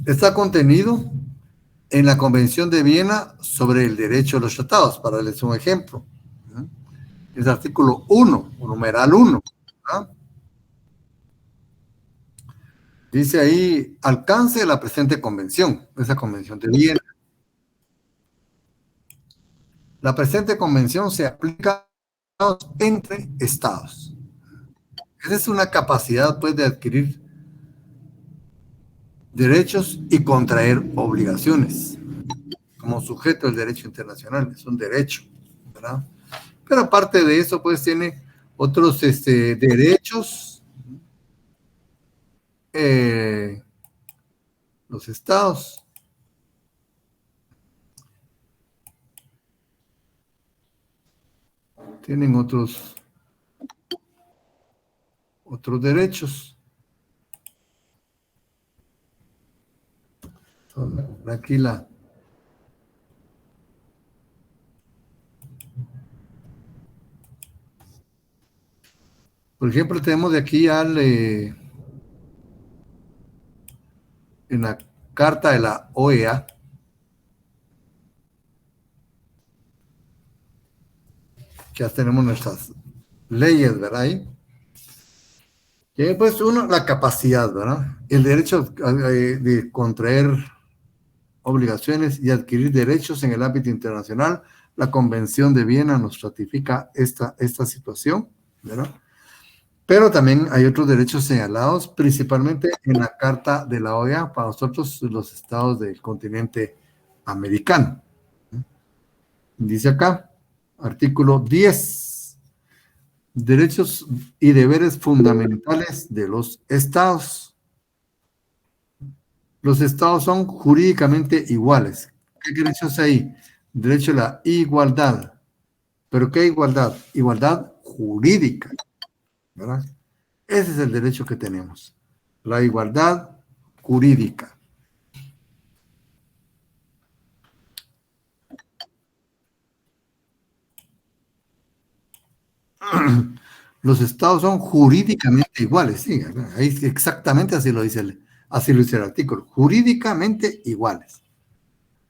está contenido en la Convención de Viena sobre el derecho de los tratados, para darles un ejemplo. Es el artículo 1, numeral 1. Dice ahí, alcance de la presente convención, esa Convención de Viena. La presente convención se aplica entre estados. Esa es una capacidad, pues, de adquirir derechos y contraer obligaciones. Como sujeto del derecho internacional, es un derecho, ¿verdad? Pero aparte de eso, pues, tiene otros derechos, los estados. Tienen otros derechos. Aquí por ejemplo, tenemos de aquí en la carta de la OEA, que ya tenemos nuestras leyes, ¿verdad? Ahí. Y pues la capacidad, ¿verdad? El derecho de contraer obligaciones y adquirir derechos en el ámbito internacional. La Convención de Viena nos ratifica esta situación, ¿verdad? Pero también hay otros derechos señalados, principalmente en la Carta de la OEA para nosotros, los estados del continente americano. Dice acá, artículo 10, derechos y deberes fundamentales de los estados. Los estados son jurídicamente iguales. ¿Qué derechos hay? Derecho a la igualdad. ¿Pero qué igualdad? Igualdad jurídica, ¿verdad? Ese es el derecho que tenemos. La igualdad jurídica. Los estados son jurídicamente iguales, sí, ahí exactamente así lo dice el artículo, jurídicamente iguales.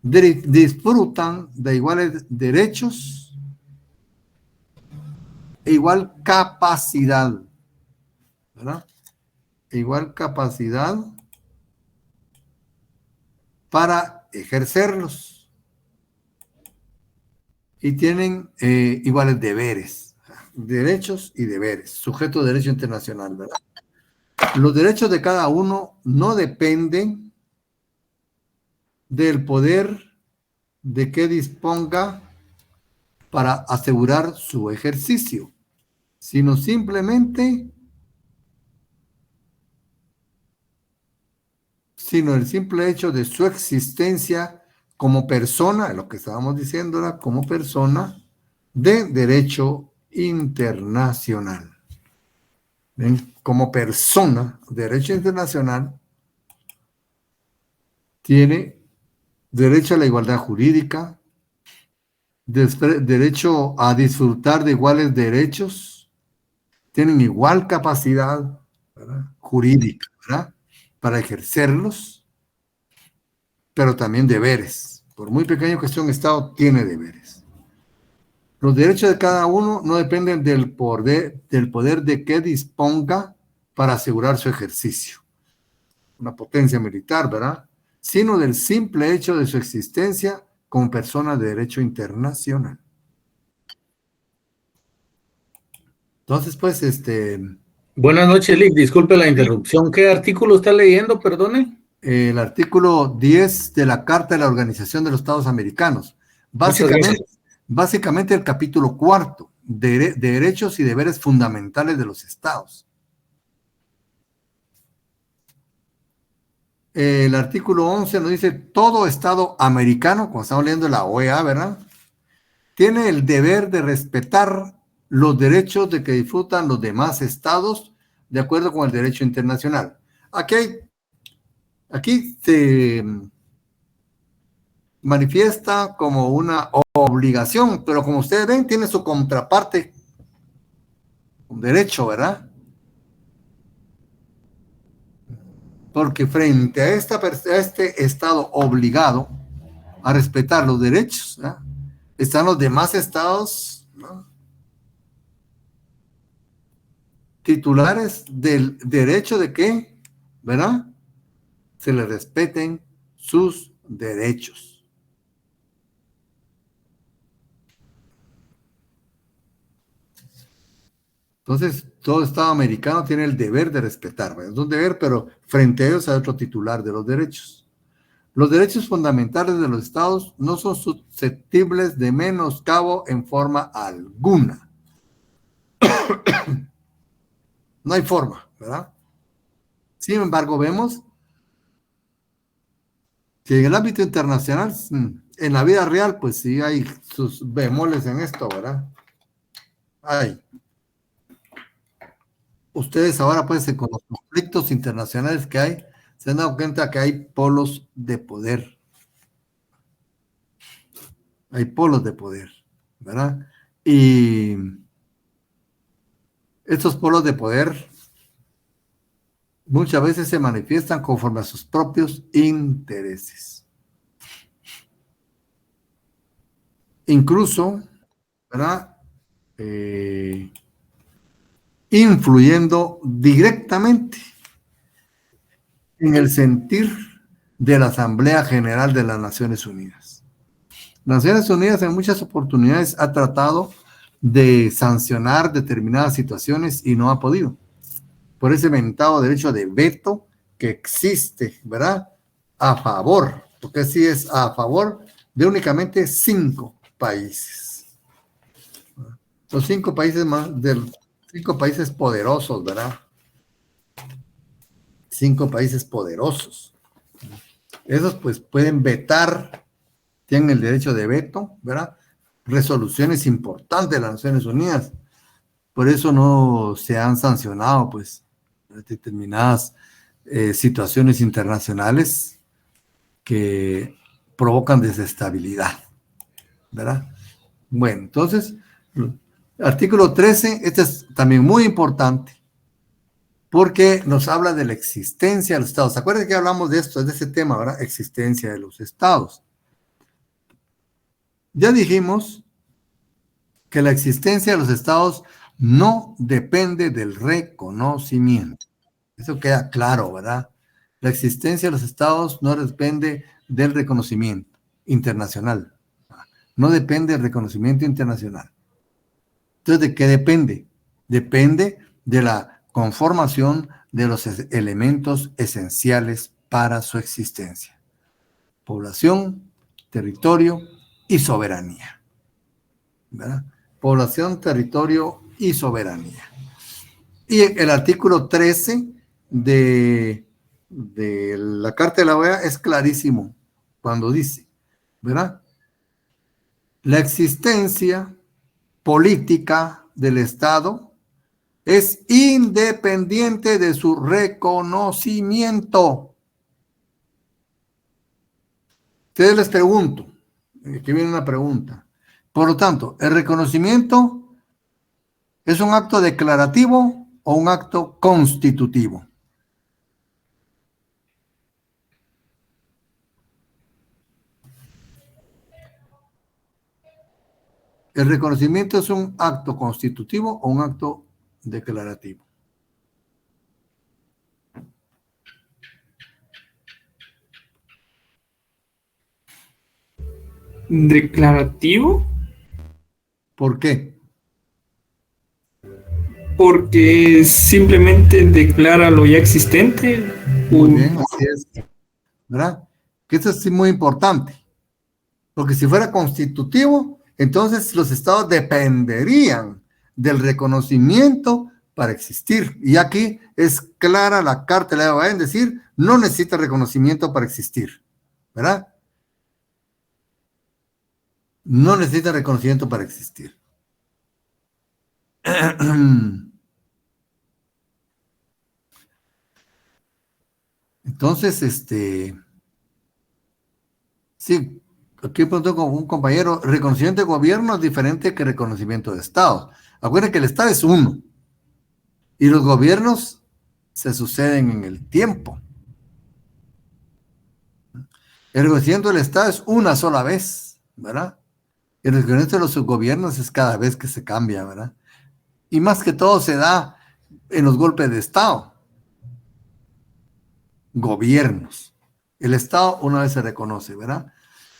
Disfrutan de iguales derechos e igual capacidad, ¿verdad? Igual capacidad para ejercerlos y tienen iguales deberes, derechos y deberes, sujeto de derecho internacional, ¿verdad? Los derechos de cada uno no dependen del poder de que disponga para asegurar su ejercicio, sino simplemente, sino el simple hecho de su existencia como persona, lo que estábamos diciendo era como persona de derecho internacional. ¿Ven? Como persona de derecho internacional tiene derecho a la igualdad jurídica, derecho a disfrutar de iguales derechos, tienen igual capacidad, ¿verdad?, jurídica, ¿verdad?, para ejercerlos, pero también deberes. Por muy pequeño que sea un Estado, tiene deberes. Los derechos de cada uno no dependen del poder de que disponga para asegurar su ejercicio. Una potencia militar, ¿verdad?, sino del simple hecho de su existencia como persona de derecho internacional. Entonces, pues, Buenas noches, Lick. Disculpe la interrupción. ¿Qué artículo está leyendo, perdone? El artículo 10 de la Carta de la Organización de los Estados Americanos. Básicamente el capítulo 4, de derechos y deberes fundamentales de los estados. El artículo 11 nos dice, todo estado americano, como estamos leyendo la OEA, ¿verdad?, tiene el deber de respetar los derechos de que disfrutan los demás estados de acuerdo con el derecho internacional. Aquí se manifiesta como una obligación, pero como ustedes ven, tiene su contraparte, un derecho, ¿verdad? porque frente a este Estado obligado a respetar los derechos, ¿no?, están los demás estados, ¿no?, titulares del derecho de que, ¿verdad?, se les respeten sus derechos. Entonces, todo Estado americano tiene el deber de respetar, ¿verdad? Es un deber, pero frente a ellos hay otro titular de los derechos. Los derechos fundamentales de los estados no son susceptibles de menoscabo en forma alguna. No hay forma, ¿verdad? Sin embargo, vemos que en el ámbito internacional, en la vida real, pues sí hay sus bemoles en esto, ¿verdad? Hay. Ustedes ahora, pues, con los conflictos internacionales que hay, se han dado cuenta que hay polos de poder. Hay polos de poder, ¿verdad? Y estos polos de poder muchas veces se manifiestan conforme a sus propios intereses. Incluso, ¿verdad?, influyendo directamente en el sentir de la Asamblea General de las Naciones Unidas. Las Naciones Unidas en muchas oportunidades ha tratado de sancionar determinadas situaciones y no ha podido. Por ese mentado derecho de veto que existe, ¿verdad?, a favor, porque sí es a favor de únicamente 5 países. Los 5 países más, de 5 países poderosos, ¿verdad? 5 países poderosos. Esos pues pueden vetar, tienen el derecho de veto, ¿verdad?, resoluciones importantes de las Naciones Unidas. Por eso no se han sancionado, pues, determinadas situaciones internacionales que provocan desestabilidad, ¿verdad? Bueno, entonces, artículo 13, este es también muy importante, porque nos habla de la existencia de los estados. ¿Se acuerdan que hablamos de esto, de ese tema, ¿verdad? Existencia de los estados. Ya dijimos que la existencia de los estados no depende del reconocimiento. Eso queda claro, ¿verdad? La existencia de los estados no depende del reconocimiento internacional. No depende del reconocimiento internacional. Entonces, ¿de qué depende? Depende de la conformación de los elementos esenciales para su existencia: población, territorio y soberanía, ¿verdad? Población, territorio y soberanía. Y el artículo 13 de la Carta de la OEA es clarísimo cuando dice, ¿verdad?, la existencia política del Estado es independiente de su reconocimiento. Ustedes les pregunto, aquí viene una pregunta. Por lo tanto, ¿el reconocimiento es un acto declarativo o un acto constitutivo? ¿El reconocimiento es un acto constitutivo o un acto declarativo? Declarativo, ¿Por qué? porque simplemente declara lo ya existente. Muy bien, así es, ¿verdad? Que eso es muy importante, porque si fuera constitutivo, entonces los estados dependerían del reconocimiento para existir. Y aquí es clara la Carta de la OEA en decir, no necesita reconocimiento para existir, ¿verdad? No necesita reconocimiento para existir. Entonces, sí, aquí preguntó con un compañero, reconocimiento de gobierno es diferente que reconocimiento de Estado. Acuérdense que el Estado es uno y los gobiernos se suceden en el tiempo. El reconocimiento del Estado es una sola vez, ¿verdad? El reconocimiento de los subgobiernos es cada vez que se cambia, ¿verdad? Y más que todo se da en los golpes de Estado. Gobiernos. El Estado una vez se reconoce, ¿verdad?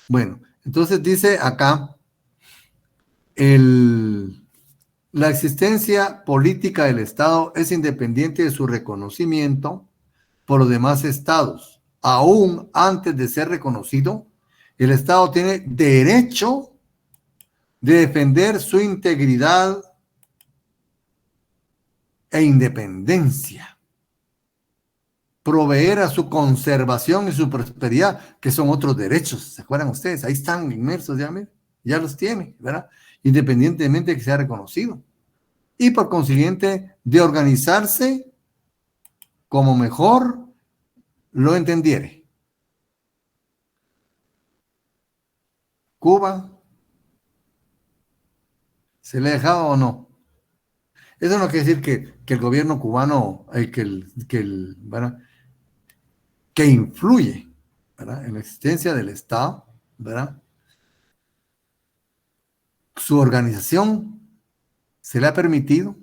Bueno, entonces dice acá, la existencia política del Estado es independiente de su reconocimiento por los demás estados. Aún antes de ser reconocido, el Estado tiene derecho de defender su integridad e independencia, proveer a su conservación y su prosperidad, que son otros derechos. ¿Se acuerdan ustedes? Ahí están inmersos ya, miren, ya los tiene, ¿verdad? Independientemente de que sea reconocido. Y por consiguiente, de organizarse como mejor lo entendiere. Cuba, ¿se le ha dejado o no? Eso no quiere decir que el gobierno cubano, ¿verdad? Que influye, ¿verdad? En la existencia del Estado, ¿verdad? Su organización se le ha permitido,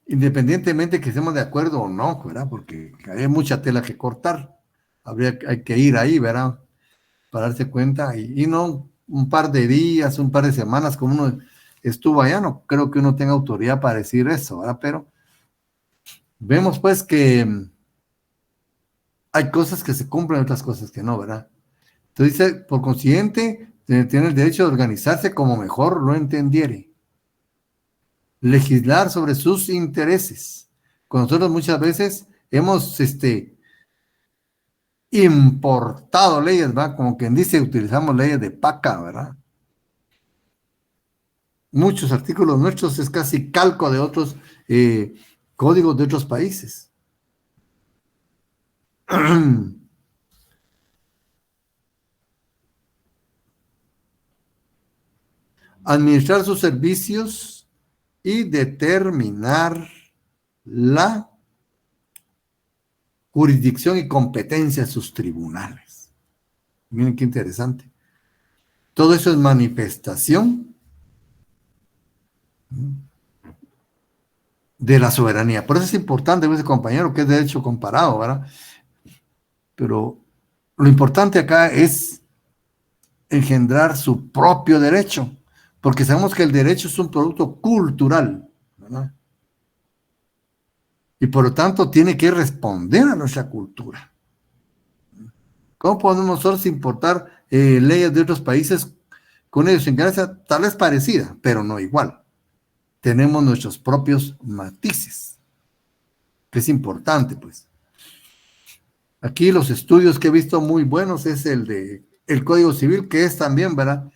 independientemente que estemos de acuerdo o no, ¿verdad? Porque hay mucha tela que cortar. Hay que ir ahí, ¿verdad? Para darse cuenta y no un par de días, un par de semanas, como uno estuvo allá, no creo que uno tenga autoridad para decir eso, ¿verdad? Pero vemos pues que hay cosas que se cumplen, otras cosas que no, ¿verdad? Entonces dice, por consiguiente, tiene el derecho de organizarse como mejor lo entendiere, legislar sobre sus intereses. Con nosotros muchas veces hemos importado leyes, ¿verdad? Como quien dice, utilizamos leyes de paca, ¿verdad? Muchos artículos nuestros es casi calco de otros códigos de otros países. Administrar sus servicios y determinar la jurisdicción y competencia de sus tribunales. Miren qué interesante. Todo eso es manifestación de la soberanía. Por eso es importante, ese compañero, que es derecho comparado, ¿verdad? Pero lo importante acá es engendrar su propio derecho, porque sabemos que el derecho es un producto cultural, ¿verdad? Y por lo tanto tiene que responder a nuestra cultura. ¿Cómo podemos nosotros importar leyes de otros países con idiosincrasia tal vez parecida, pero no igual? Tenemos nuestros propios matices, que es importante, pues. Aquí los estudios que he visto muy buenos es el de el Código Civil, que es también, ¿verdad?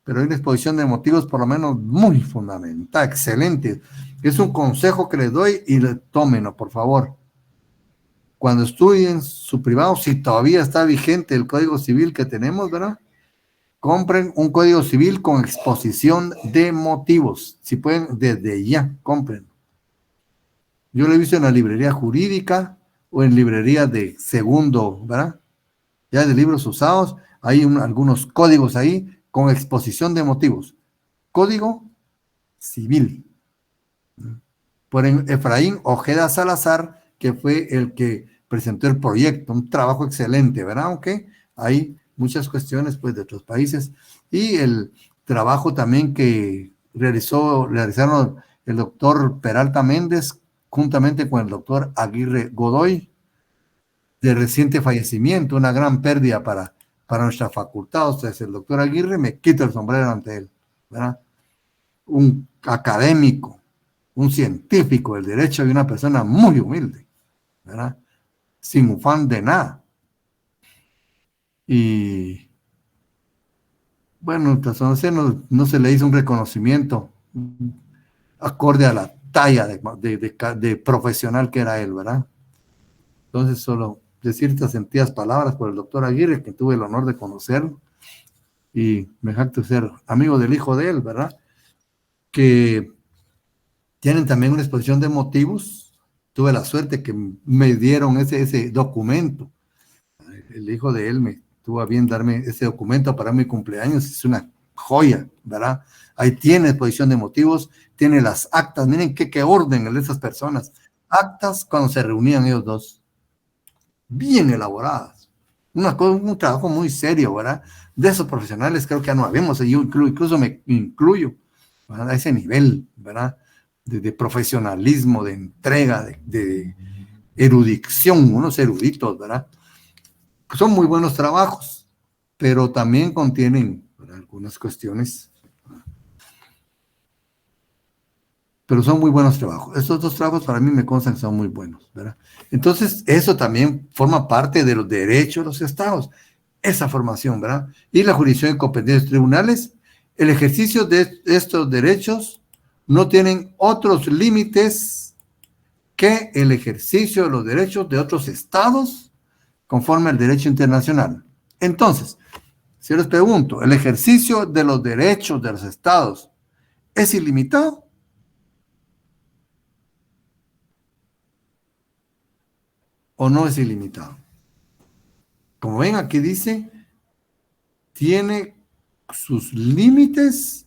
Pero hay una exposición de motivos por lo menos muy fundamental, excelente. Es un consejo que les doy y tómenlo, por favor. Cuando estudien su privado, si todavía está vigente el Código Civil que tenemos, ¿verdad? Compren un Código Civil con exposición de motivos. Si pueden, desde ya, compren. Yo lo he visto en la librería jurídica o en librerías de segundo, ¿verdad? Ya de libros usados, hay algunos códigos ahí con exposición de motivos. Código Civil. Por Efraín Ojeda Salazar, que fue el que presentó el proyecto, un trabajo excelente, ¿verdad? Aunque hay muchas cuestiones pues de otros países y el trabajo también que realizaron el doctor Peralta Méndez juntamente con el doctor Aguirre Godoy, de reciente fallecimiento, una gran pérdida para nuestra facultad. O sea, el doctor Aguirre, me quito el sombrero ante él, ¿verdad? Un académico, un científico del derecho y una persona muy humilde, ¿verdad? Sin ufán de nada. Y bueno, entonces no se le hizo un reconocimiento acorde a la talla de profesional que era él, ¿verdad? Entonces, solo decir estas sentidas palabras por el doctor Aguirre, que tuve el honor de conocerlo, y me jacto ser amigo del hijo de él, ¿verdad? Que tienen también una exposición de motivos. tuve la suerte que me dieron ese documento. El hijo de él me tuvo a bien darme ese documento para mi cumpleaños. Es una joya, ¿verdad? Ahí tiene exposición de motivos, tiene las actas. Miren qué orden de esas personas. Actas cuando se reunían ellos dos. Bien elaboradas. Un trabajo muy serio, ¿verdad? De esos profesionales creo que ya no habemos. Yo incluso me incluyo, ¿verdad? A ese nivel, ¿verdad? De profesionalismo, de entrega, de erudición, unos eruditos, ¿verdad? Son muy buenos trabajos, pero también contienen, ¿verdad?, algunas cuestiones, pero son muy buenos trabajos. Estos dos trabajos para mí me constan que son muy buenos, ¿verdad? Entonces, eso también forma parte de los derechos de los estados, esa formación, ¿verdad? Y la jurisdicción de competencias tribunales, el ejercicio de estos derechos no tienen otros límites que el ejercicio de los derechos de otros estados conforme al derecho internacional. Entonces, si les pregunto, ¿el ejercicio de los derechos de los estados es ilimitado? ¿O no es ilimitado? Como ven, aquí dice, tiene sus límites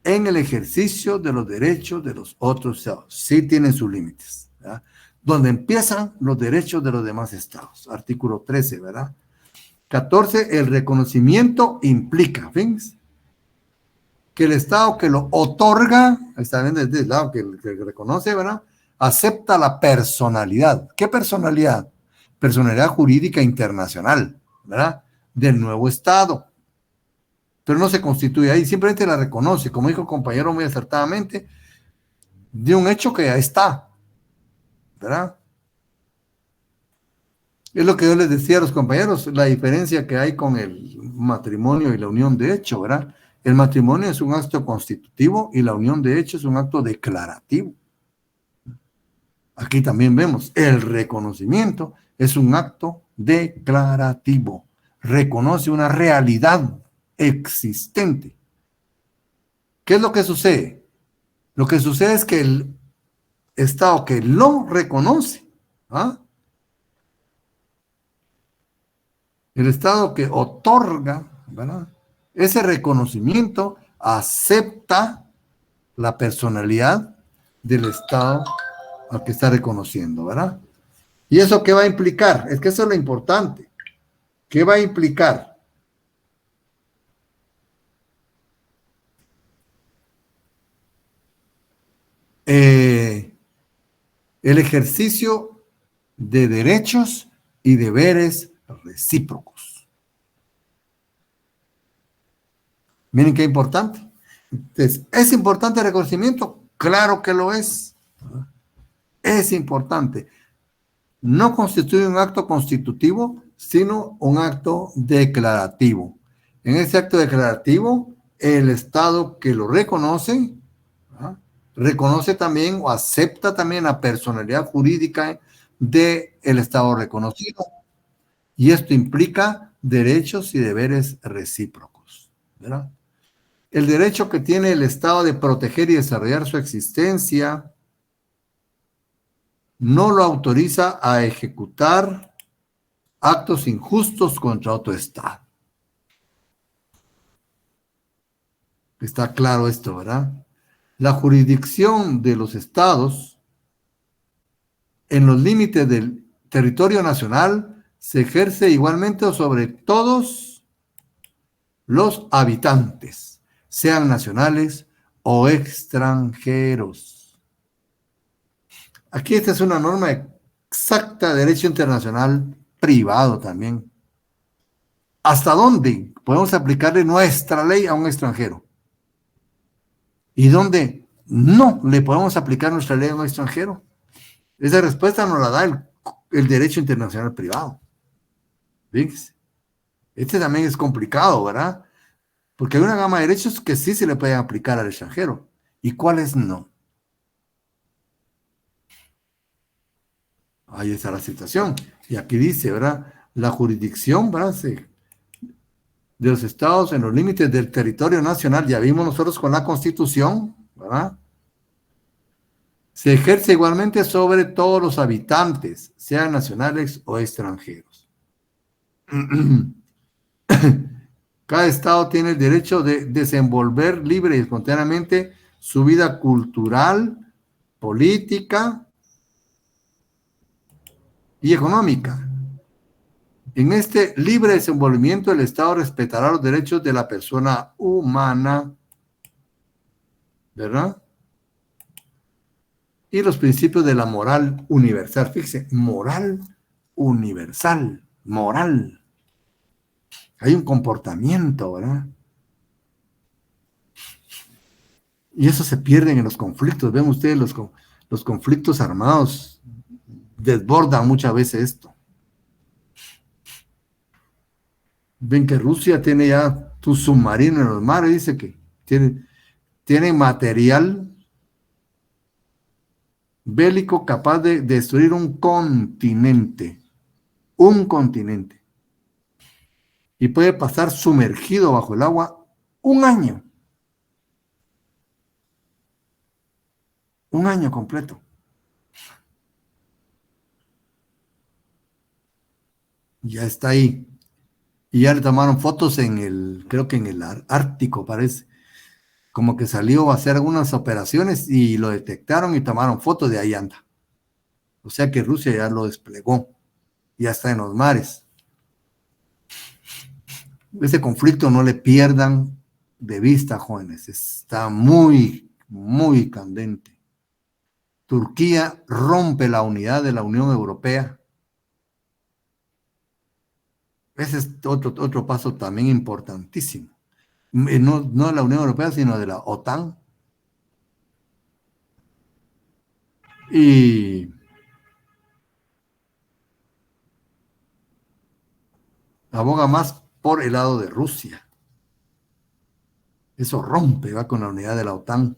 en el ejercicio de los derechos de los otros estados. Sí tienen sus límites, ¿verdad? Donde empiezan los derechos de los demás estados. Artículo 13, ¿verdad? 14, el reconocimiento implica, fíjense, que el estado que lo otorga, está bien desde el lado que reconoce, ¿verdad?, acepta la personalidad. ¿Qué personalidad? Personalidad jurídica internacional, ¿verdad?, del nuevo estado. Pero no se constituye ahí, simplemente la reconoce, como dijo el compañero muy acertadamente, de un hecho que ya está, ¿verdad? Es lo que yo les decía a los compañeros, la diferencia que hay con el matrimonio y la unión de hecho, ¿verdad? El matrimonio es un acto constitutivo y la unión de hecho es un acto declarativo. Aquí también vemos, el reconocimiento es un acto declarativo. Reconoce una realidad existente. ¿Qué es lo que sucede? Lo que sucede es que el estado que lo reconoce, ¿ah?, el estado que otorga, ¿verdad?, ese reconocimiento acepta la personalidad del estado al que está reconociendo, ¿verdad? ¿Y eso qué va a implicar? Es que eso es lo importante. ¿Qué va a implicar? El ejercicio de derechos y deberes recíprocos. Miren qué importante. Entonces, ¿es importante el reconocimiento? Claro que lo es. Es importante. No constituye un acto constitutivo, sino un acto declarativo. En ese acto declarativo, el Estado que lo reconoce, ¿ah?, reconoce también o acepta también la personalidad jurídica del Estado reconocido. Y esto implica derechos y deberes recíprocos, ¿verdad? El derecho que tiene el Estado de proteger y desarrollar su existencia no lo autoriza a ejecutar actos injustos contra otro Estado. Está claro esto, ¿verdad? La jurisdicción de los estados en los límites del territorio nacional se ejerce igualmente sobre todos los habitantes, sean nacionales o extranjeros. Aquí esta es una norma exacta de derecho internacional privado también. ¿Hasta dónde podemos aplicarle nuestra ley a un extranjero? ¿Y dónde no le podemos aplicar nuestra ley a un extranjero? Esa respuesta nos la da el derecho internacional privado. Fíjense. Este también es complicado, ¿verdad? Porque hay una gama de derechos que sí se le pueden aplicar al extranjero. ¿Y cuáles no? Ahí está la situación. Y aquí dice, ¿verdad? La jurisdicción, ¿verdad?, de los estados en los límites del territorio nacional, ya vimos nosotros con la Constitución, ¿verdad?, Se ejerce igualmente sobre todos los habitantes, sean nacionales o extranjeros. Cada estado tiene el derecho de desenvolver libre y espontáneamente su vida cultural, política y económica. En este libre desenvolvimiento, el Estado respetará los derechos de la persona humana, ¿verdad? Y los principios de la moral universal. Fíjese, moral universal, moral. Hay un comportamiento, ¿verdad? Y eso se pierde en los conflictos. Ven ustedes, los conflictos armados desbordan muchas veces esto. Ven que Rusia tiene ya su submarino en los mares, dice que tiene material bélico capaz de destruir un continente. Un continente. Y puede pasar sumergido bajo el agua un año. Un año completo. Ya está ahí. Y ya le tomaron fotos creo que en el Ártico, parece. Como que salió a hacer algunas operaciones y lo detectaron y tomaron fotos, de ahí anda. O sea que Rusia ya lo desplegó. Ya está en los mares. Ese conflicto no le pierdan de vista, jóvenes. Está muy, muy candente. Turquía rompe la unidad de la Unión Europea. Ese es otro paso también importantísimo. No de la Unión Europea, sino de la OTAN. Y aboga más por el lado de Rusia. Eso rompe, va con la unidad de la OTAN.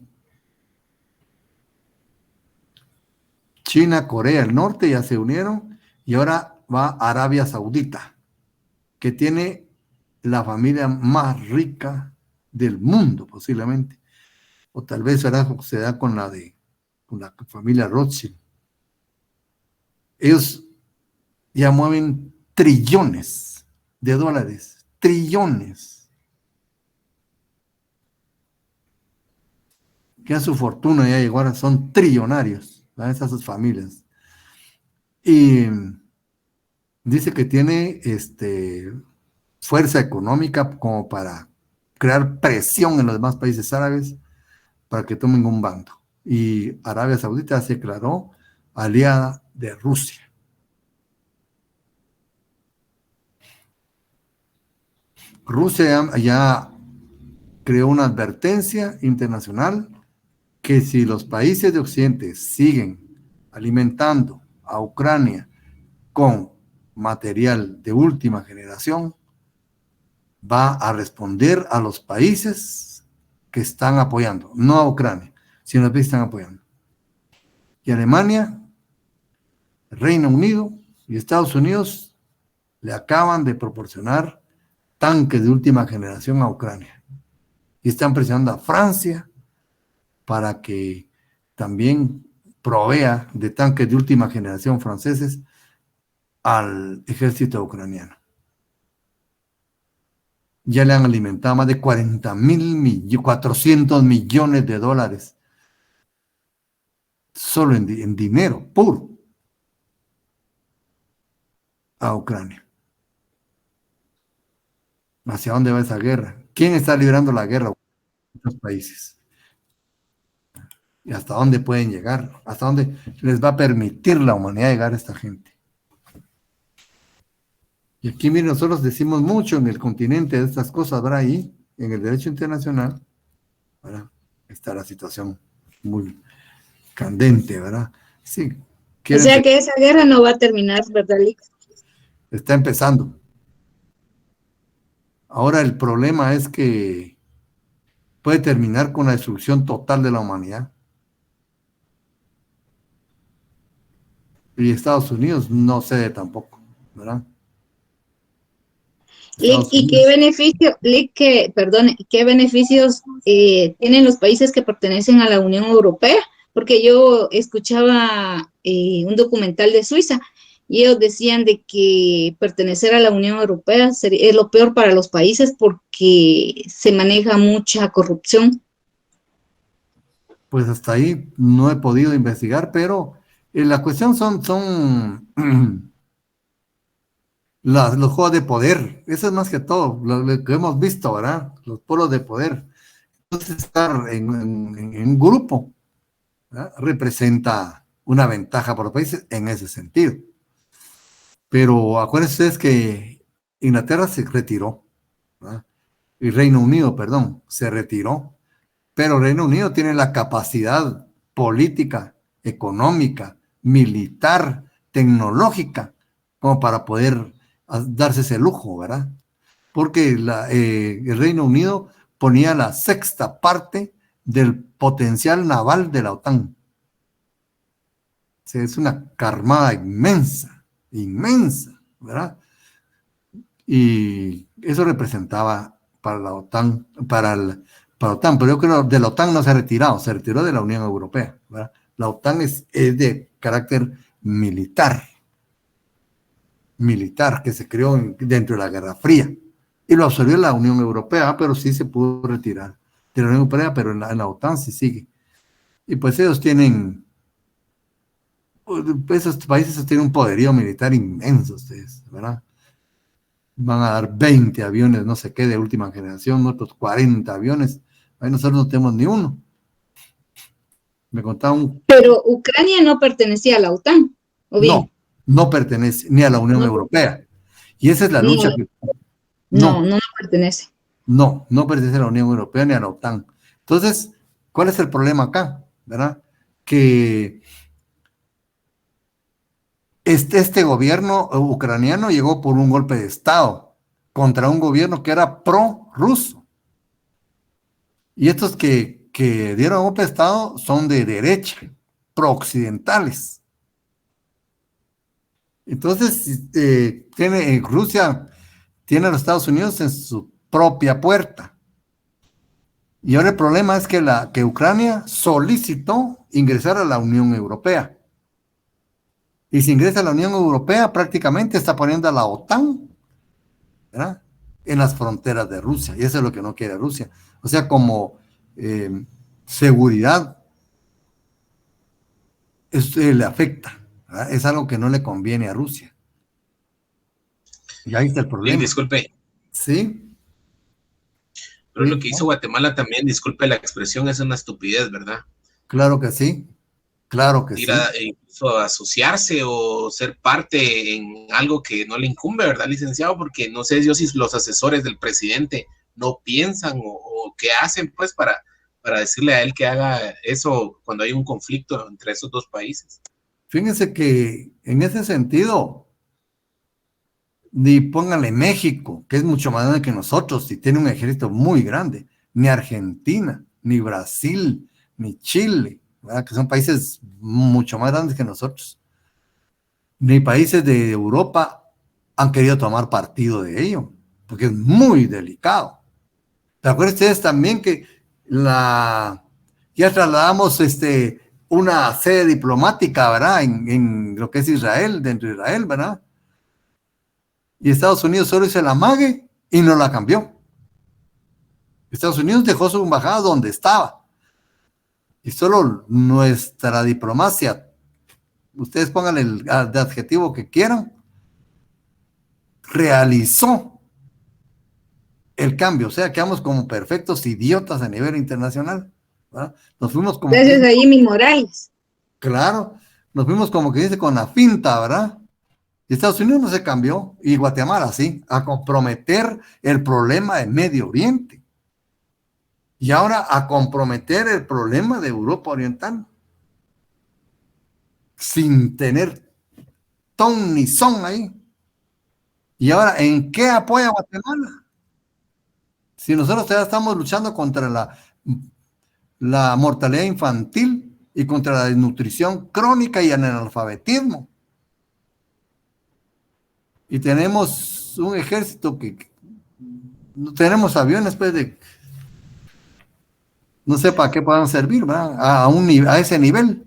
China, Corea del Norte ya se unieron y ahora va Arabia Saudita, que tiene la familia más rica del mundo, posiblemente. O tal vez se da con la familia Rothschild. Ellos ya mueven trillones de dólares, trillones. Que a su fortuna ya llegó, ahora son trillonarios, esas sus familias. Y dice que tiene fuerza económica como para crear presión en los demás países árabes para que tomen un bando. Y Arabia Saudita se declaró aliada de Rusia. Rusia ya creó una advertencia internacional que si los países de Occidente siguen alimentando a Ucrania con material de última generación, va a responder a los países que están apoyando, no a Ucrania, sino a los países que están apoyando. Y Alemania, Reino Unido y Estados Unidos le acaban de proporcionar tanques de última generación a Ucrania. Y están presionando a Francia para que también provea de tanques de última generación franceses al ejército ucraniano. Ya le han alimentado más de 400 millones de dólares solo en dinero puro a Ucrania. ¿Hacia dónde va esa guerra? ¿Quién está librando la guerra? Otros países. ¿Y hasta dónde pueden llegar? ¿Hasta dónde les va a permitir la humanidad llegar a esta gente? Y aquí, miren, nosotros decimos mucho en el continente de estas cosas, ¿verdad? Ahí, en el derecho internacional, ¿verdad? Está la situación muy candente, ¿verdad? Sí. O sea que esa guerra no va a terminar, ¿verdad, Lick? Está empezando. Ahora el problema es que puede terminar con la destrucción total de la humanidad. Y Estados Unidos no cede tampoco, ¿verdad? Lick, ¿y qué beneficio, Lick, qué beneficios tienen los países que pertenecen a la Unión Europea porque yo escuchaba un documental de Suiza y ellos decían de que pertenecer a la Unión Europea es lo peor para los países porque se maneja mucha corrupción. Pues hasta ahí no he podido investigar, pero la cuestión son los juegos de poder. Eso es más que todo lo que hemos visto, ¿verdad? Los polos de poder. Entonces, estar en un grupo, ¿verdad? Representa una ventaja para los países en ese sentido. Pero acuérdense ustedes que Inglaterra se retiró, ¿verdad? Y Reino Unido, perdón, se retiró. Pero Reino Unido tiene la capacidad política, económica, militar, tecnológica, como para poder darse ese lujo, ¿verdad? Porque el Reino Unido ponía la sexta parte del potencial naval de la OTAN. O sea, es una armada inmensa, inmensa, ¿verdad? Y eso representaba para la OTAN, para la OTAN, pero yo creo que de la OTAN no se ha retirado, se retiró de la Unión Europea, ¿verdad? La OTAN es de carácter militar, que se creó dentro de la Guerra Fría, y lo absorbió la Unión Europea, pero sí se pudo retirar de la Unión Europea, pero en la OTAN sí sigue. Y pues ellos tienen, esos países tienen un poderío militar inmenso, ustedes, ¿verdad? Van a dar 20 aviones, no sé qué, de última generación, otros 40 aviones. Ahí nosotros no tenemos ni uno. Me contaba un... Pero Ucrania no pertenecía a la OTAN, ¿o bien? No pertenece ni a la Unión No, Europea. Y esa es la no, lucha que... no pertenece. No pertenece a la Unión Europea ni a la OTAN. Entonces, ¿cuál es el problema acá? ¿Verdad? Que este gobierno ucraniano llegó por un golpe de Estado contra un gobierno que era pro-ruso. Y estos que dieron golpe de Estado son de derecha, pro-occidentales. Entonces, Rusia tiene a los Estados Unidos en su propia puerta. Y ahora el problema es que Ucrania solicitó ingresar a la Unión Europea. Y si ingresa a la Unión Europea, prácticamente está poniendo a la OTAN, ¿verdad?, en las fronteras de Rusia. Y eso es lo que no quiere Rusia. O sea, como seguridad, le afecta, ¿verdad? Es algo que no le conviene a Rusia. Y ahí está el problema. Disculpe. Sí. Pero Sí, lo que hizo Guatemala también, disculpe la expresión, es una estupidez, ¿verdad? claro que sí. Claro que Ir sí. incluso a asociarse o ser parte en algo que no le incumbe, ¿verdad, licenciado? Porque no sé yo si los asesores del presidente no piensan o qué hacen, pues, para decirle a él que haga eso cuando hay un conflicto entre esos dos países. Fíjense que en ese sentido, ni póngale México, que es mucho más grande que nosotros y tiene un ejército muy grande, ni Argentina, ni Brasil, ni Chile, ¿verdad?, que son países mucho más grandes que nosotros, ni países de Europa han querido tomar partido de ello, porque es muy delicado. ¿Te acuerdan ustedes también que ya trasladamos una sede diplomática, ¿verdad?, en lo que es Israel, dentro de Israel, ¿verdad? Y Estados Unidos solo hizo el amague y no la cambió. Estados Unidos dejó su embajada donde estaba. Y solo nuestra diplomacia, ustedes pongan el adjetivo que quieran, realizó el cambio. O sea, quedamos como perfectos idiotas a nivel internacional, ¿verdad? Nos fuimos como... Gracias a Jimmy Morales. Claro, nos fuimos como que dice con la finta, ¿verdad? Y Estados Unidos no se cambió, y Guatemala sí, a comprometer el problema de Medio Oriente. Y ahora a comprometer el problema de Europa Oriental. Sin tener ton ni son ahí. Y ahora, ¿en qué apoya Guatemala? Si nosotros ya estamos luchando contra la mortalidad infantil y contra la desnutrición crónica y el analfabetismo. Y tenemos un ejército que no tenemos aviones, pues, no sé para qué puedan servir, ¿verdad? A ese nivel.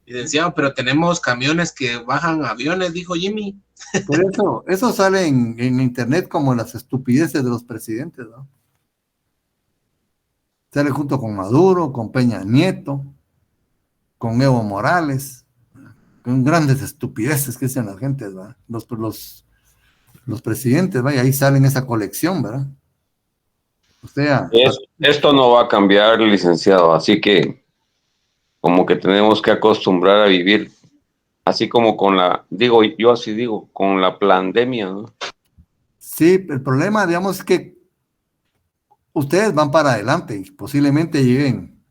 Licenciado, pero tenemos camiones que bajan aviones, dijo Jimmy. Pero eso sale en internet como las estupideces de los presidentes, ¿no? Sale junto con Maduro, con Peña Nieto, con Evo Morales, con grandes estupideces que dicen la gente, ¿verdad? Los presidentes, ¿verdad? Y ahí salen esa colección, ¿verdad? O sea, Esto no va a cambiar, licenciado, así que como que tenemos que acostumbrar a vivir así como yo así digo, con la pandemia, ¿no? sí, el problema, digamos, es que ustedes van para adelante y posiblemente lleguen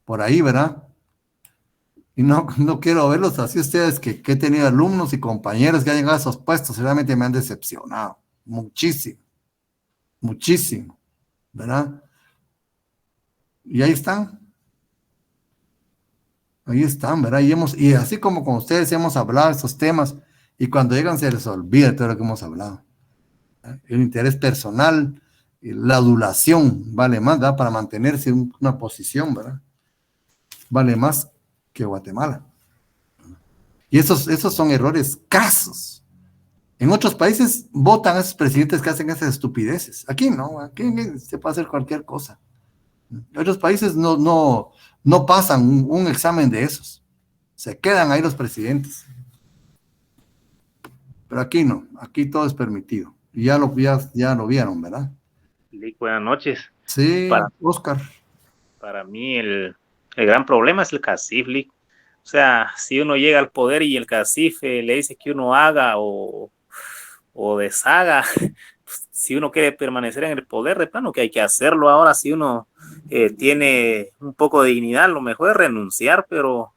por ahí, ¿verdad? Y no quiero verlos así ustedes, que he tenido alumnos y compañeros que han llegado a esos puestos, realmente me han decepcionado muchísimo, muchísimo, ¿verdad? Y ahí están, ¿verdad? Y así como con ustedes hemos hablado de estos temas, y cuando llegan se les olvida todo lo que hemos hablado, ¿verdad? El interés personal, la adulación vale más, ¿verdad? Para mantenerse en una posición, ¿verdad? Vale más que Guatemala. Y esos son errores casos. En otros países votan a esos presidentes que hacen esas estupideces. Aquí no, aquí se puede hacer cualquier cosa. En otros países no pasan un examen de esos. Se quedan ahí los presidentes. Pero aquí no, aquí todo es permitido. Y ya lo vieron, ¿verdad? Buenas noches. Sí, Oscar. Para mí el gran problema es el CACIF, Lick. O sea, si uno llega al poder y el CACIF le dice que uno haga o deshaga, pues, si uno quiere permanecer en el poder, de plano que hay que hacerlo. Ahora, si uno tiene un poco de dignidad, lo mejor es renunciar, pero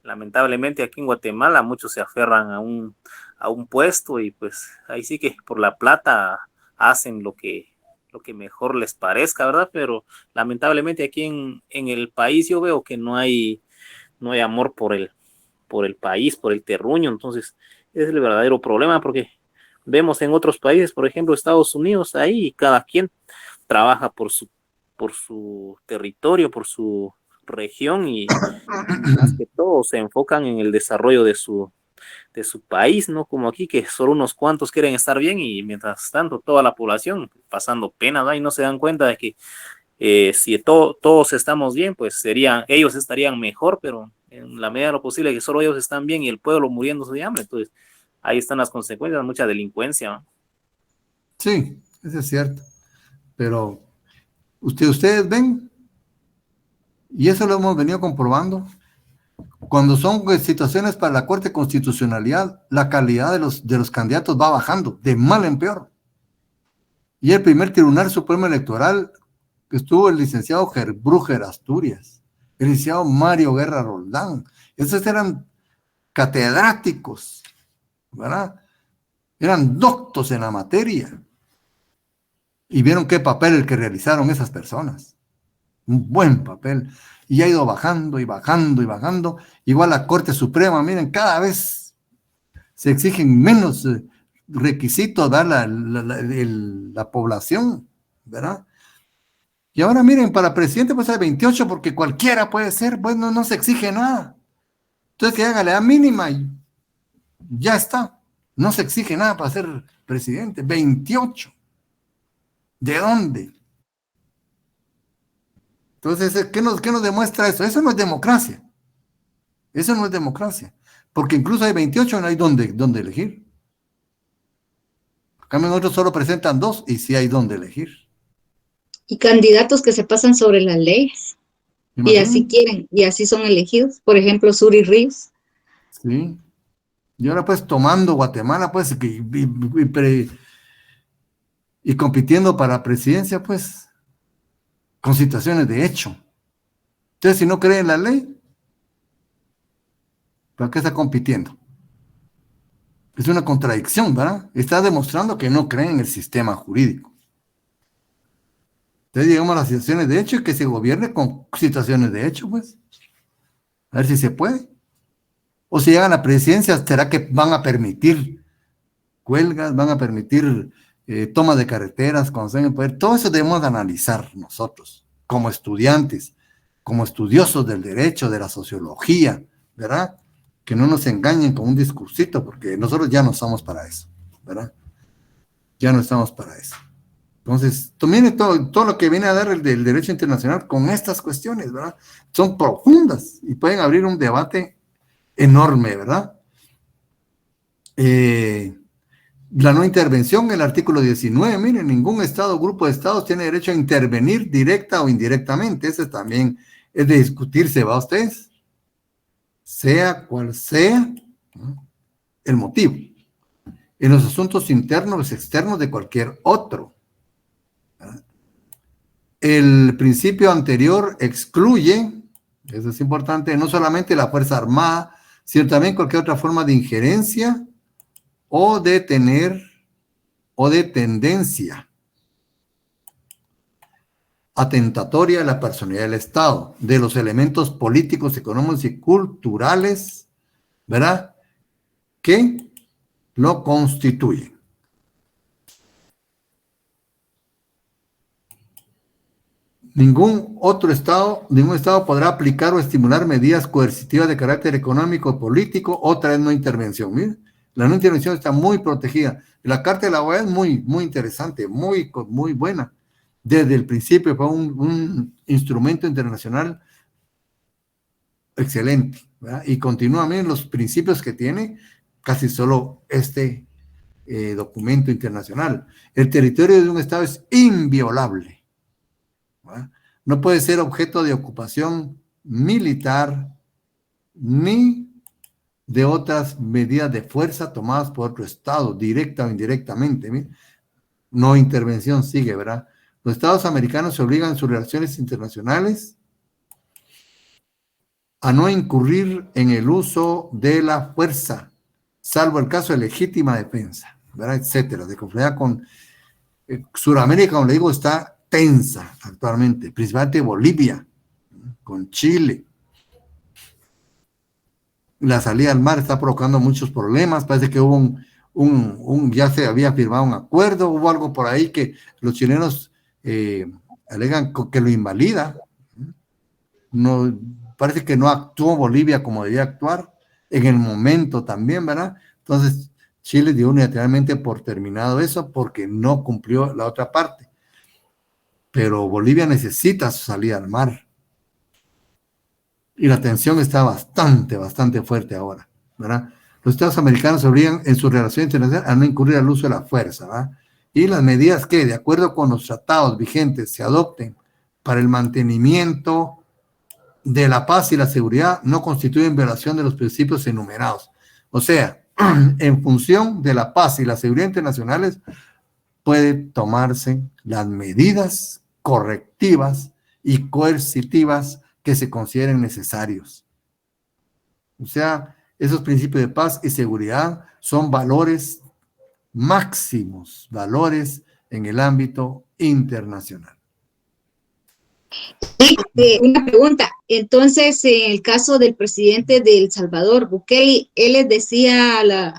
lamentablemente aquí en Guatemala muchos se aferran a un puesto y pues ahí sí que por la plata hacen lo que mejor les parezca, ¿verdad? Pero lamentablemente aquí en el país yo veo que no hay amor por el país, por el terruño. Entonces ese es el verdadero problema, porque vemos en otros países, por ejemplo Estados Unidos, ahí cada quien trabaja por su territorio, por su región, y más que todo se enfocan en el desarrollo de su país, ¿no? Como aquí, que solo unos cuantos quieren estar bien y mientras tanto toda la población pasando pena, ¿no? Y no se dan cuenta de que si todos estamos bien, pues ellos estarían mejor, pero en la medida de lo posible que solo ellos están bien y el pueblo muriéndose de hambre. Entonces ahí están las consecuencias, mucha delincuencia, ¿no? Sí, eso es cierto. Pero ustedes ven, y eso lo hemos venido comprobando, cuando son situaciones para la Corte de Constitucionalidad, la calidad de los candidatos va bajando, de mal en peor. Y el primer Tribunal Supremo Electoral estuvo el licenciado Gerbrujer Asturias, el licenciado Mario Guerra Roldán. Esos eran catedráticos, ¿verdad? Eran doctos en la materia. Y vieron qué papel el que realizaron esas personas. Un buen papel. Y ha ido bajando y bajando y bajando. Igual la Corte Suprema, miren, cada vez se exigen menos requisitos, ¿verdad? La población, ¿verdad? Y ahora miren, para presidente pues hay 28 porque cualquiera puede ser, pues no se exige nada. Entonces que haga la edad mínima y ya está. No se exige nada para ser presidente. 28. ¿De dónde? Entonces, ¿qué nos demuestra eso? Eso no es democracia. Eso no es democracia. Porque incluso hay 28 y no hay dónde elegir. En cambio, otros solo presentan 2 y sí hay dónde elegir. Y candidatos que se pasan sobre las leyes. Y así quieren, y así son elegidos. Por ejemplo, Suri Ríos. Sí. Y ahora pues tomando Guatemala, pues, y compitiendo para presidencia, pues, con situaciones de hecho. Entonces, si no cree en la ley, ¿para qué está compitiendo? Es una contradicción, ¿verdad? Está demostrando que no cree en el sistema jurídico. Entonces, llegamos a las situaciones de hecho y que se gobierne con situaciones de hecho, pues. A ver si se puede. O si llegan a la presidencia, ¿será que van a permitir huelgas, van a permitir toma de carreteras cuando estén en el poder? Todo eso debemos de analizar nosotros. como estudiantes, como estudiosos del derecho, de la sociología, ¿verdad? Que no nos engañen con un discursito, porque nosotros ya no estamos para eso, ¿verdad? Ya no estamos para eso. Entonces, también todo lo que viene a dar el derecho internacional con estas cuestiones, ¿verdad? Son profundas y pueden abrir un debate enorme, ¿verdad? La no intervención, el artículo 19, miren, ningún estado o grupo de estados tiene derecho a intervenir directa o indirectamente. Ese también es de discutirse, ¿va ustedes? Sea cual sea, ¿no?, el motivo, en los asuntos internos o externos de cualquier otro. El principio anterior excluye, eso es importante, no solamente la Fuerza Armada, sino también cualquier otra forma de injerencia o de tendencia atentatoria a la personalidad del Estado, de los elementos políticos, económicos y culturales, ¿verdad?, que lo constituyen. Ningún estado podrá aplicar o estimular medidas coercitivas de carácter económico o político, otra es no intervención. Miren, la no intervención está muy protegida. La Carta de la OEA es muy, muy interesante, muy buena. Desde el principio fue un instrumento internacional excelente, ¿verdad? Y continúa, miren, los principios que tiene casi solo este documento internacional. El territorio de un estado es inviolable, ¿verdad? No puede ser objeto de ocupación militar ni de otras medidas de fuerza tomadas por otro estado, directa o indirectamente. ¿Mí? No intervención sigue, ¿verdad? Los estados americanos se obligan en sus relaciones internacionales a no incurrir en el uso de la fuerza, salvo el caso de legítima defensa, ¿verdad?, etcétera. De conformidad con Sudamérica, como le digo, está tensa actualmente, principalmente Bolivia, con Chile. La salida al mar está provocando muchos problemas. Parece que hubo ya se había firmado un acuerdo, hubo algo por ahí que los chilenos alegan que lo invalida. No, parece que no actuó Bolivia como debía actuar en el momento también, ¿verdad? Entonces, Chile dio unilateralmente por terminado eso porque no cumplió la otra parte. Pero Bolivia necesita su salida al mar. Y la tensión está bastante fuerte ahora, ¿verdad? Los estados americanos se obligan en su relación internacional a no incurrir al uso de la fuerza, ¿verdad? Y las medidas que, de acuerdo con los tratados vigentes, se adopten para el mantenimiento de la paz y la seguridad no constituyen violación de los principios enumerados. O sea, en función de la paz y la seguridad internacionales, puede tomarse las medidas correctivas y coercitivas que se consideren necesarios. O sea, esos principios de paz y seguridad son valores máximos, valores en el ámbito internacional. Una pregunta. Entonces, en el caso del presidente de El Salvador, Bukele, él les decía a las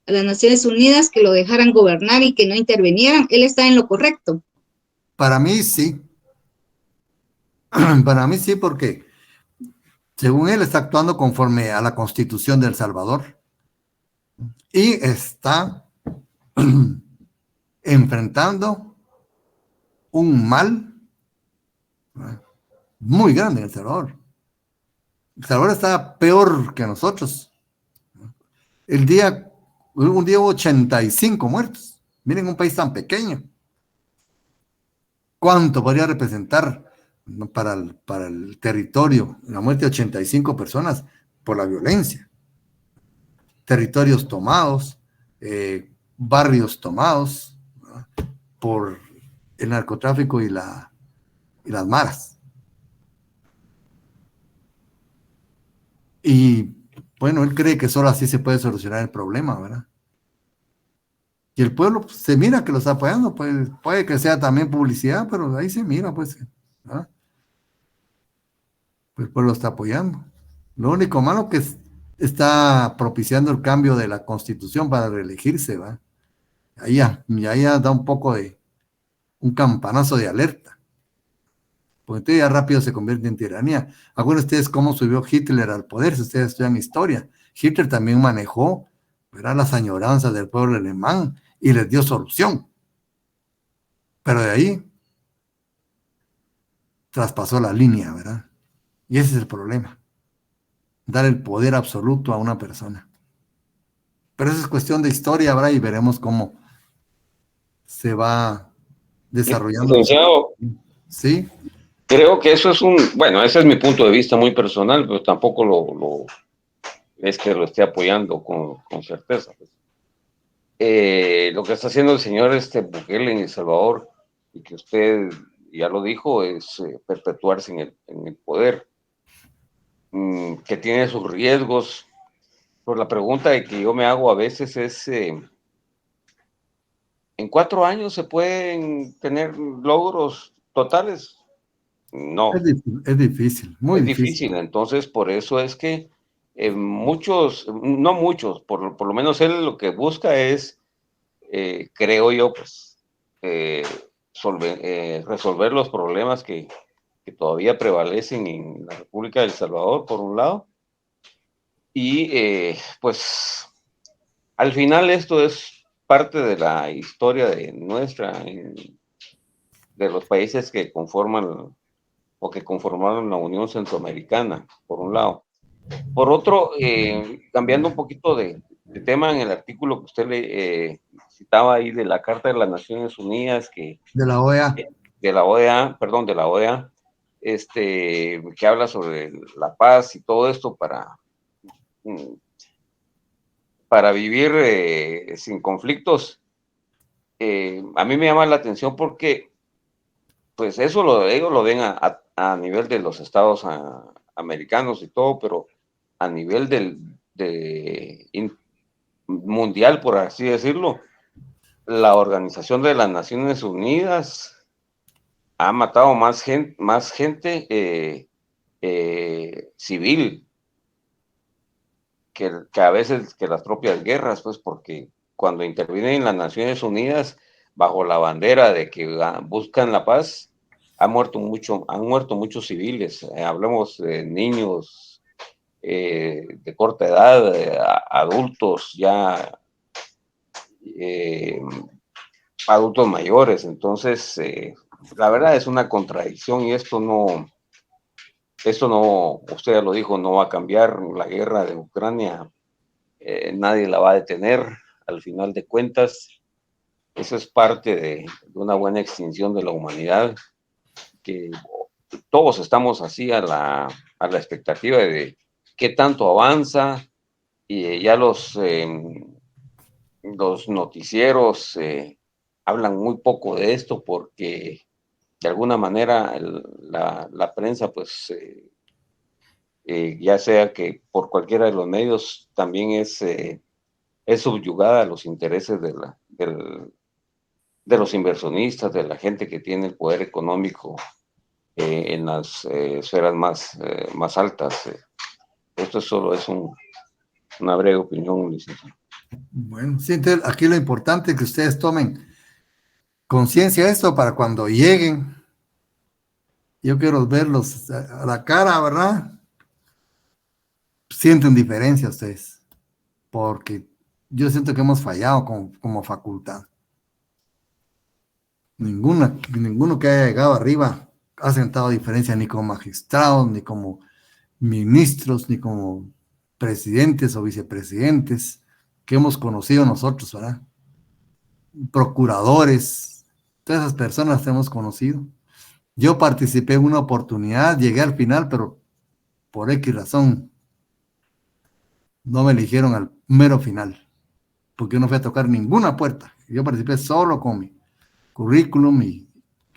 Naciones Unidas que lo dejaran gobernar y que no intervinieran. ¿Él está en lo correcto? Para mí sí. Para mí sí, porque según él está actuando conforme a la Constitución de El Salvador y está enfrentando un mal muy grande en El Salvador. El Salvador está peor que nosotros. Un día hubo 85 muertos. Miren, un país tan pequeño. ¿Cuánto podría representar para el territorio la muerte de 85 personas por la violencia? Territorios tomados, barrios tomados, ¿no?, por el narcotráfico y las maras. Y bueno, él cree que solo así se puede solucionar el problema, ¿verdad? Y el pueblo pues, se mira que lo está apoyando, pues, puede que sea también publicidad, pero ahí se mira, pues, ¿verdad? Pues el pueblo está apoyando. Lo único malo que está propiciando el cambio de la Constitución para reelegirse, ¿verdad? Ahí ya da un poco de un campanazo de alerta. porque entonces ya rápido se convierte en tiranía. Acuérdense ustedes cómo subió Hitler al poder, si ustedes estudian historia. Hitler también manejó, ¿verdad?, las añoranzas del pueblo alemán y les dio solución. Pero de ahí traspasó la línea, ¿verdad? Y ese es el problema. Dar el poder absoluto a una persona. Pero eso es cuestión de historia, ¿verdad? Y veremos cómo se va desarrollando. Licenciado, ¿Sí? creo que eso es bueno, ese es mi punto de vista muy personal, pero tampoco es que lo esté apoyando con certeza. Pues. Lo que está haciendo el señor Bukele en El Salvador, y que usted ya lo dijo, es perpetuarse en el poder, que tiene sus riesgos. Pues la pregunta que yo me hago a veces es, ¿en 4 años se pueden tener logros totales? No. Es difícil, muy es difícil. difícil. Entonces, por eso es que muchos, no muchos, por lo menos él lo que busca es, creo yo, pues, resolver los problemas que todavía prevalecen en la República de El Salvador, por un lado, y pues al final esto es parte de la historia de de los países que conforman o que conformaron la Unión Centroamericana, por un lado. Por otro, cambiando un poquito de tema, en el artículo que usted le citaba ahí de la Carta de las Naciones Unidas, De la OEA. de la OEA, perdón, de la OEA, que habla sobre la paz y todo esto para vivir sin conflictos. A mí me llama la atención porque pues eso ellos lo ven a nivel de los estados americanos y todo, pero a nivel mundial, por así decirlo, la Organización de las Naciones Unidas ha matado más gente civil que a veces que las propias guerras, pues porque cuando intervienen las Naciones Unidas bajo la bandera de que buscan la paz, han muerto muchos civiles. Hablemos de niños de corta edad, adultos ya, adultos mayores. Entonces, la verdad es una contradicción y esto no, usted ya lo dijo, no va a cambiar. La guerra de Ucrania, nadie la va a detener. Al final de cuentas, eso es parte de una buena extinción de la humanidad, que todos estamos así a la expectativa de qué tanto avanza, y ya los noticieros hablan muy poco de esto porque de alguna manera la prensa, pues, ya sea que por cualquiera de los medios, también es subyugada a los intereses de los inversionistas, de la gente que tiene el poder económico en las esferas más altas. Esto solo es una breve opinión, licenciado. Bueno, sí, entonces aquí lo importante es que ustedes tomen conciencia de esto para cuando lleguen. Yo quiero verlos a la cara, ¿verdad? Sienten diferencia ustedes, porque yo siento que hemos fallado como facultad. Ninguno que haya llegado arriba ha sentado diferencia ni como magistrados, ni como ministros, ni como presidentes o vicepresidentes que hemos conocido nosotros, ¿verdad? Procuradores, todas esas personas que hemos conocido. Yo participé en una oportunidad, llegué al final, pero por X razón no me eligieron al mero final, porque yo no fui a tocar ninguna puerta. Yo participé solo con mi currículum y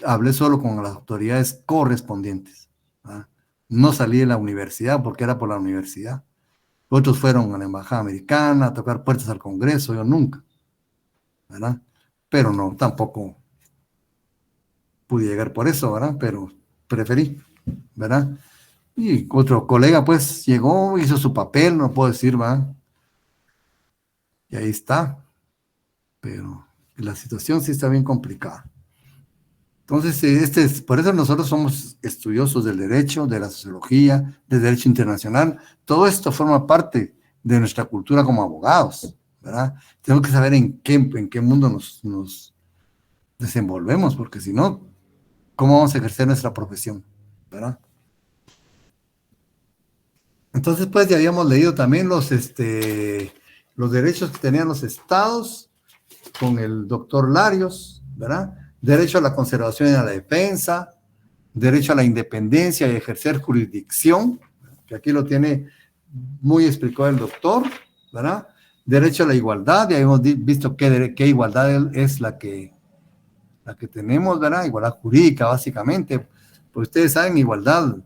hablé solo con las autoridades correspondientes, ¿verdad? No salí de la universidad porque era por la universidad. Otros fueron a la embajada americana a tocar puertas al Congreso, yo nunca, ¿verdad? Pero no, tampoco pude llegar por eso, ¿verdad? Pero preferí, ¿verdad? Y otro colega, pues, llegó, hizo su papel, no puedo decir, ¿verdad? Y ahí está. Pero la situación sí está bien complicada. Entonces, por eso nosotros somos estudiosos del derecho, de la sociología, del derecho internacional. Todo esto forma parte de nuestra cultura como abogados, ¿verdad? Tenemos que saber en qué mundo nos desenvolvemos, porque si no, ¿cómo vamos a ejercer nuestra profesión? ¿Verdad? Entonces, pues, ya habíamos leído también los derechos que tenían los estados con el doctor Larios, ¿verdad? Derecho a la conservación y a la defensa, derecho a la independencia y ejercer jurisdicción, que aquí lo tiene muy explicado el doctor, ¿verdad? Derecho a la igualdad, ya hemos visto qué igualdad es la que tenemos, ¿verdad? Igualdad jurídica, básicamente. Pues ustedes saben, igualdad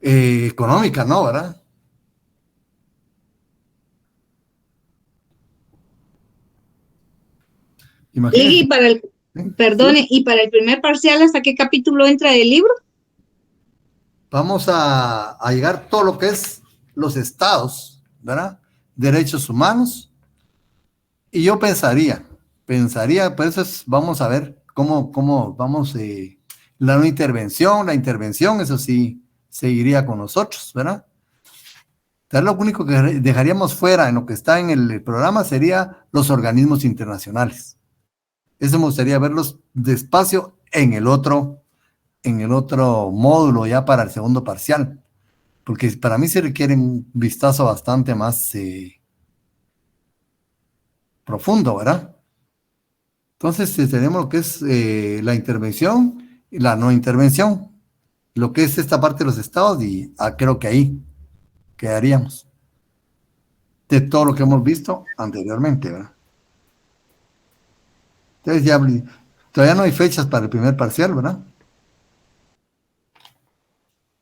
económica, ¿no? ¿Verdad? Imagínense. Y para el, perdone, y para el primer parcial, ¿hasta qué capítulo entra del libro? Vamos a llegar todo lo que es los estados, ¿verdad? Derechos humanos. Y yo pensaría, por eso vamos a ver cómo vamos, la no intervención, eso sí, seguiría con nosotros, ¿verdad? Entonces, lo único que dejaríamos fuera en lo que está en el programa sería los organismos internacionales. Eso me gustaría verlos despacio en el otro módulo ya para el segundo parcial, porque para mí se requiere un vistazo bastante más profundo, ¿verdad? Entonces tenemos lo que es la intervención y la no intervención, lo que es esta parte de los estados, y creo que ahí quedaríamos de todo lo que hemos visto anteriormente, ¿verdad? Entonces ya todavía no hay fechas para el primer parcial, ¿verdad?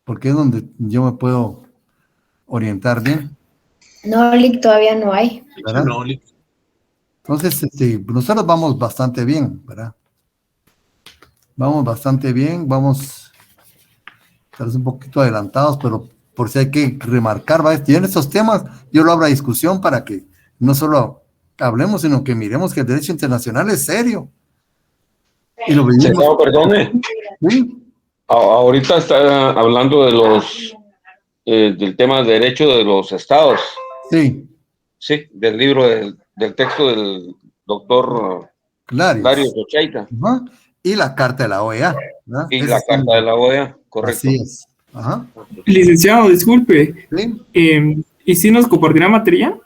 Porque es donde yo me puedo orientar bien. No, Lick, todavía no hay. ¿Verdad? No, Lick. Entonces, nosotros vamos bastante bien, ¿verdad? Vamos bastante bien, vamos tal vez un poquito adelantados, pero por si hay que remarcar, ¿va? Y en estos temas yo lo abro a discusión para que no solo hablemos, sino que miremos que el derecho internacional es serio. Y lo vivimos. Senado, perdone. ¿Sí? Ahorita está hablando de del tema del derecho de los estados. Sí. Sí, del libro, del texto del doctor Larios Ocheita. Ajá. Y la carta de la OEA, ¿verdad? Y la carta de la OEA, correcto. Así es. Ajá. Licenciado, disculpe. ¿Sí? ¿Y si nos compartirá material?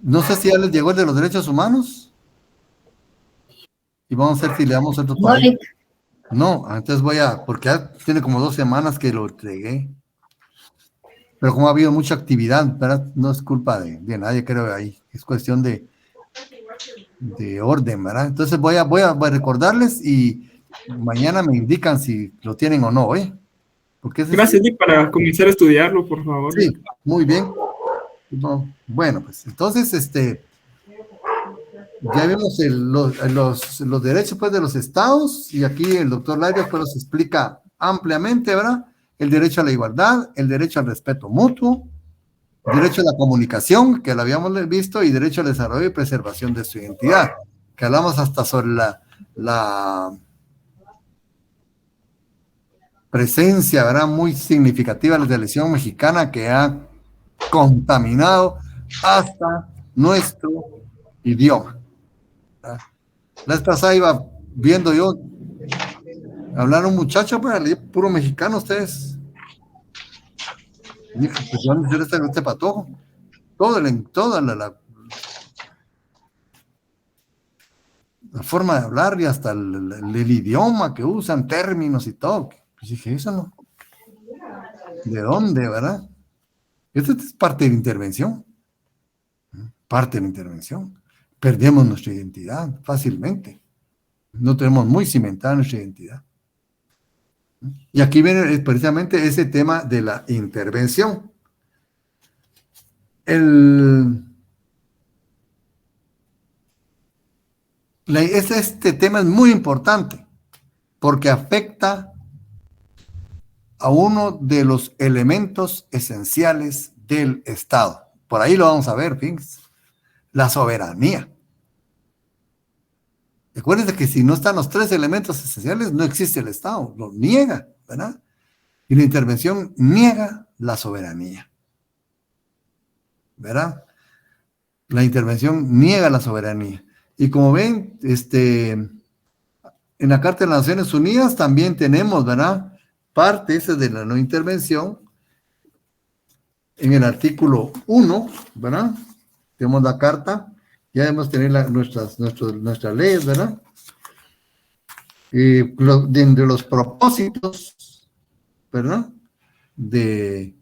No sé si ya les llegó el de los derechos humanos. Y vamos a ver si le damos otro No, Lick. No, entonces porque ya tiene como 2 semanas que lo entregué. Pero como ha habido mucha actividad, ¿verdad? No es culpa de nadie, creo, ahí. Es cuestión de orden, ¿verdad? Entonces voy a recordarles y mañana me indican si lo tienen o no, ¿eh? Porque Gracias, Lick, para comenzar a estudiarlo, por favor. Sí, muy bien. No, bueno, pues entonces, ya vimos los derechos, pues, de los estados, y aquí el doctor Larios pues los explica ampliamente, ¿verdad? El derecho a la igualdad, el derecho al respeto mutuo, derecho a la comunicación, que lo habíamos visto, y derecho al desarrollo y preservación de su identidad, que hablamos hasta sobre la presencia, ¿verdad?, muy significativa de la selección mexicana que ha contaminado hasta nuestro idioma. La vez pasada iba viendo yo hablar un muchacho, pues, puro mexicano ustedes. Y dije, pues, ¿dónde será este patojo? Toda la forma de hablar y hasta el idioma que usan, términos y todo. Pues dije, eso no. ¿De dónde, verdad? Esto es parte de la intervención. Parte de la intervención. Perdemos nuestra identidad fácilmente. No tenemos muy cimentada nuestra identidad. Y aquí viene precisamente ese tema de la intervención. Este tema es muy importante porque afecta a uno de los elementos esenciales del Estado. Por ahí lo vamos a ver, Pins. La soberanía. Recuerden que si no están los 3 elementos esenciales, no existe el Estado, lo niega, ¿verdad? Y la intervención niega la soberanía, ¿verdad? La intervención niega la soberanía. Y como ven, en la Carta de las Naciones Unidas también tenemos, ¿verdad? Parte esa de la no intervención en el artículo 1, ¿verdad? Tenemos la carta, ya debemos tener nuestras leyes, ¿verdad? De los propósitos, ¿verdad? De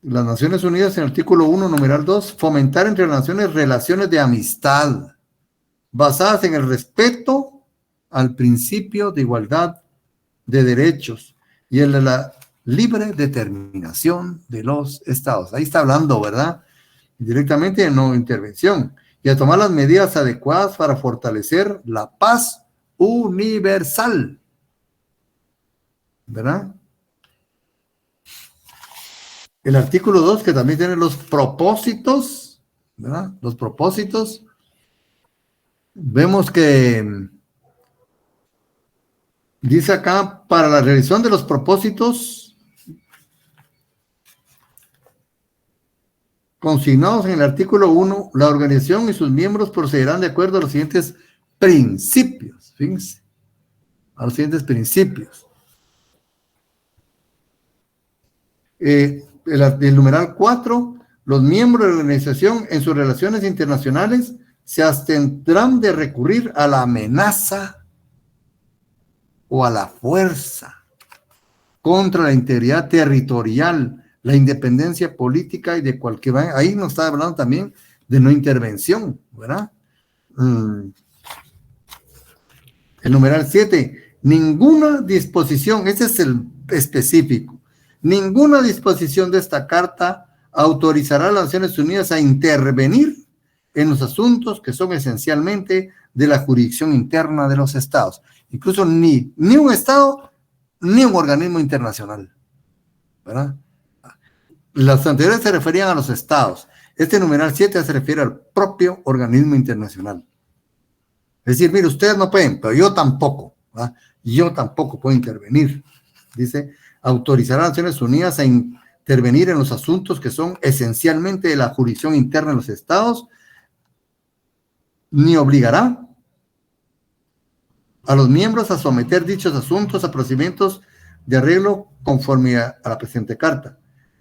las Naciones Unidas, en el artículo 1, numeral 2, fomentar entre las naciones relaciones de amistad basadas en el respeto al principio de igualdad de derechos y el de la libre determinación de los estados. Ahí está hablando, ¿verdad? Directamente de no intervención. Y a tomar las medidas adecuadas para fortalecer la paz universal, ¿verdad? El artículo 2, que también tiene los propósitos, ¿verdad? Los propósitos. Vemos que dice acá, para la realización de los propósitos consignados en el artículo 1, la organización y sus miembros procederán de acuerdo a los siguientes principios. Fíjense, a los siguientes principios. El numeral 4, los miembros de la organización en sus relaciones internacionales se abstendrán de recurrir a la amenaza o a la fuerza contra la integridad territorial, la independencia política y de cualquier... Ahí nos está hablando también de no intervención, ¿verdad? El numeral 7, ninguna disposición, ese es el específico, ninguna disposición de esta carta autorizará a las Naciones Unidas a intervenir en los asuntos que son esencialmente de la jurisdicción interna de los estados. Incluso ni un estado, ni un organismo internacional, ¿verdad? Las anteriores se referían a los estados. Este numeral 7 se refiere al propio organismo internacional. Es decir, mire, ustedes no pueden, pero yo tampoco, ¿verdad? Yo tampoco puedo intervenir. Dice, autorizará a las Naciones Unidas a intervenir en los asuntos que son esencialmente de la jurisdicción interna de los estados, ni obligará a los miembros a someter dichos asuntos a procedimientos de arreglo conforme a la presente carta.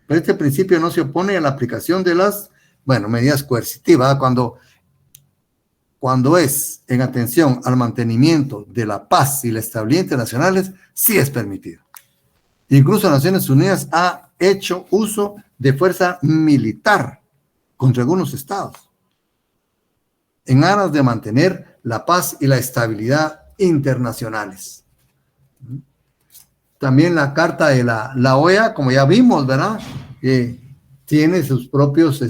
Pero este principio no se opone a la aplicación de las, medidas coercitivas, cuando es en atención al mantenimiento de la paz y la estabilidad internacionales, sí es permitido. Incluso Naciones Unidas ha hecho uso de fuerza militar contra algunos estados en aras de mantener la paz y la estabilidad internacionales. También la carta de la OEA, como ya vimos, ¿verdad? Tiene sus propios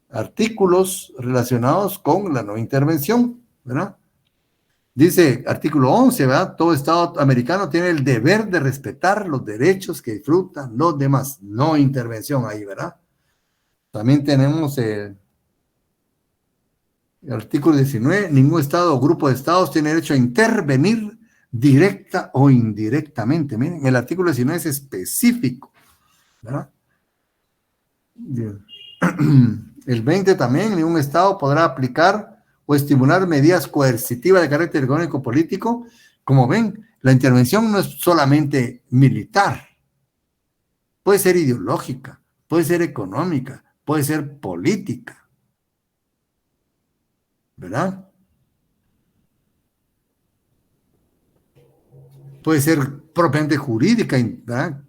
artículos relacionados con la no intervención, ¿verdad? Dice artículo 11, ¿verdad? Todo Estado americano tiene el deber de respetar los derechos que disfrutan los demás. No intervención ahí, ¿verdad? También tenemos el artículo 19, ningún Estado o grupo de Estados tiene derecho a intervenir directa o indirectamente. Miren, el artículo 19 es específico, ¿verdad? Bien. El 20 también, ningún Estado podrá aplicar o estimular medidas coercitivas de carácter económico político. Como ven, la intervención no es solamente militar, puede ser ideológica, puede ser económica, puede ser política, ¿verdad? Puede ser propiamente jurídica, ¿verdad?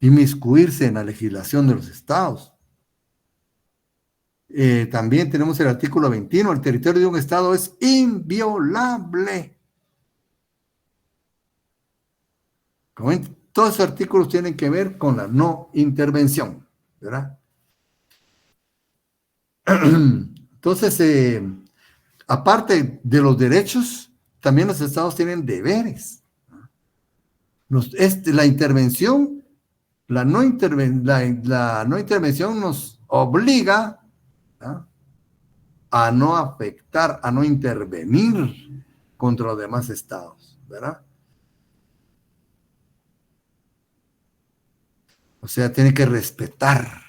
Inmiscuirse en la legislación de los estados. También tenemos el artículo 21, el territorio de un estado es inviolable. Como ven, todos esos artículos tienen que ver con la no intervención, ¿verdad? Entonces, aparte de los derechos, también los estados tienen deberes. La intervención, la no intervención nos obliga, ¿ah?, a no afectar, a no intervenir contra los demás estados, ¿verdad? O sea, tiene que respetar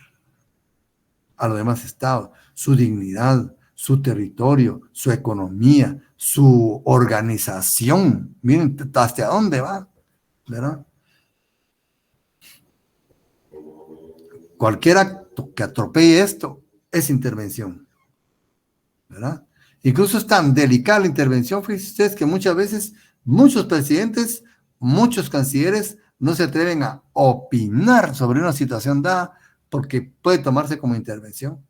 a los demás estados, su dignidad, su territorio, su economía, su organización. Miren hasta dónde va, ¿verdad? Cualquier acto que atropelle esto es intervención, ¿verdad? Incluso es tan delicada la intervención, fíjense ustedes, que muchas veces muchos presidentes, muchos cancilleres no se atreven a opinar sobre una situación dada porque puede tomarse como intervención.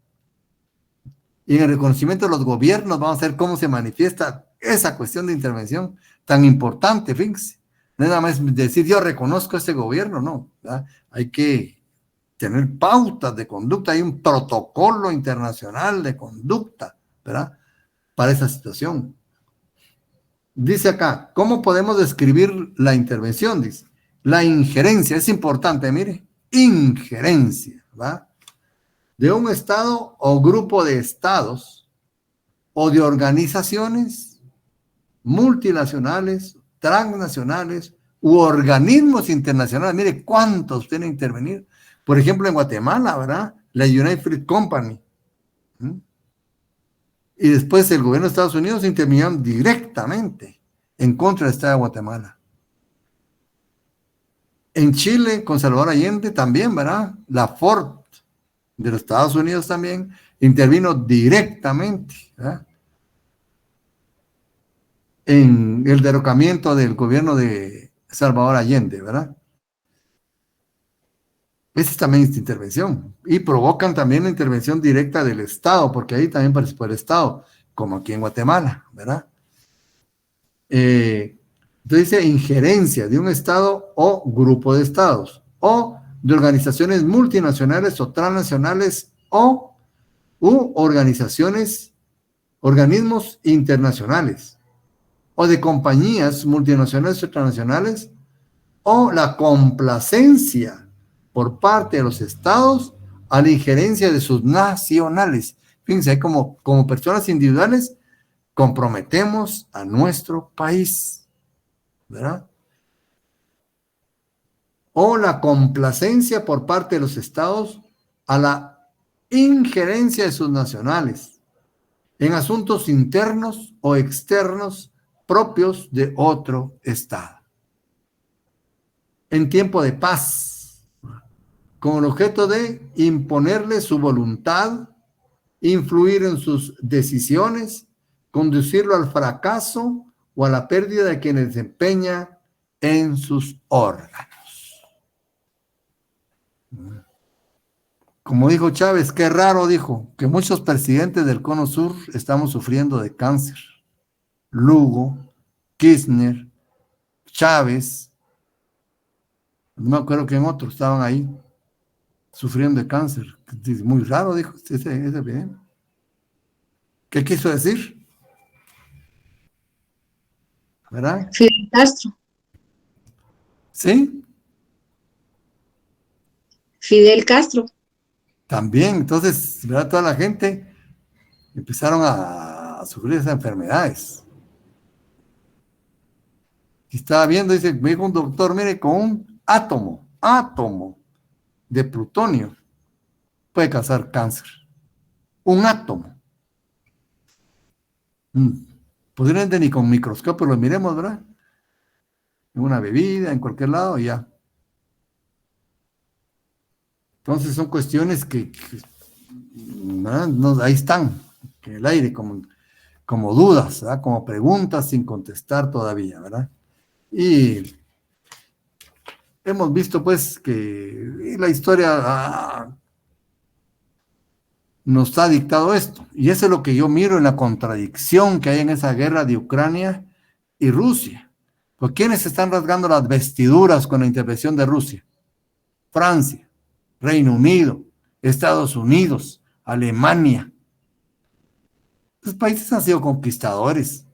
Y en el reconocimiento de los gobiernos vamos a ver cómo se manifiesta esa cuestión de intervención tan importante, fíjense. No es nada más decir yo reconozco este gobierno, no, ¿verdad? Hay que tener pautas de conducta, hay un protocolo internacional de conducta, ¿verdad? Para esa situación. Dice acá, ¿cómo podemos describir la intervención? Dice, la injerencia, es importante, mire, injerencia, ¿va? De un estado o grupo de estados o de organizaciones multinacionales, transnacionales u organismos internacionales. Mire cuántos tienen que intervenir. Por ejemplo, en Guatemala, ¿verdad? La United Fruit Company. Y después el gobierno de Estados Unidos intervino directamente en contra del Estado de Guatemala. En Chile, con Salvador Allende también, ¿verdad? La Ford de los Estados Unidos también intervino directamente, ¿verdad? En el derrocamiento del gobierno de Salvador Allende, ¿verdad? Esa también es intervención. Y provocan también la intervención directa del Estado, porque ahí también participó el Estado, como aquí en Guatemala, ¿verdad? Entonces dice injerencia de un Estado o grupo de Estados, o de organizaciones multinacionales o transnacionales, o organizaciones, organismos internacionales, o de compañías multinacionales o transnacionales, o la complacencia por parte de los estados a la injerencia de sus nacionales. Fíjense, como personas individuales comprometemos a nuestro país, ¿verdad? O la complacencia por parte de los estados a la injerencia de sus nacionales en asuntos internos o externos propios de otro estado. En tiempo de paz, con el objeto de imponerle su voluntad, influir en sus decisiones, conducirlo al fracaso o a la pérdida de quien desempeña en sus órganos. Como dijo Chávez, qué raro, dijo, que muchos presidentes del Cono Sur estamos sufriendo de cáncer. Lugo, Kirchner, Chávez, no me acuerdo quién otros estaban ahí sufriendo de cáncer. Muy raro, dijo ese bien. ¿Qué quiso decir? ¿Verdad? Fidel Castro. ¿Sí? Fidel Castro. También, entonces, ¿verdad? Toda la gente empezaron a sufrir esas enfermedades. Y estaba viendo, dice, me dijo un doctor, mire, con un átomo de plutonio puede causar cáncer. Un átomo. Posiblemente ni con microscopio lo miremos, ¿verdad? En una bebida, en cualquier lado, y ya. Entonces son cuestiones que no, ahí están, en el aire, como dudas, ¿verdad? Como preguntas sin contestar todavía, ¿verdad? Y hemos visto, pues, que la historia nos ha dictado esto. Y eso es lo que yo miro en la contradicción que hay en esa guerra de Ucrania y Rusia. ¿Por quiénes están rasgando las vestiduras con la intervención de Rusia? Francia, Reino Unido, Estados Unidos, Alemania. Esos países han sido conquistadores.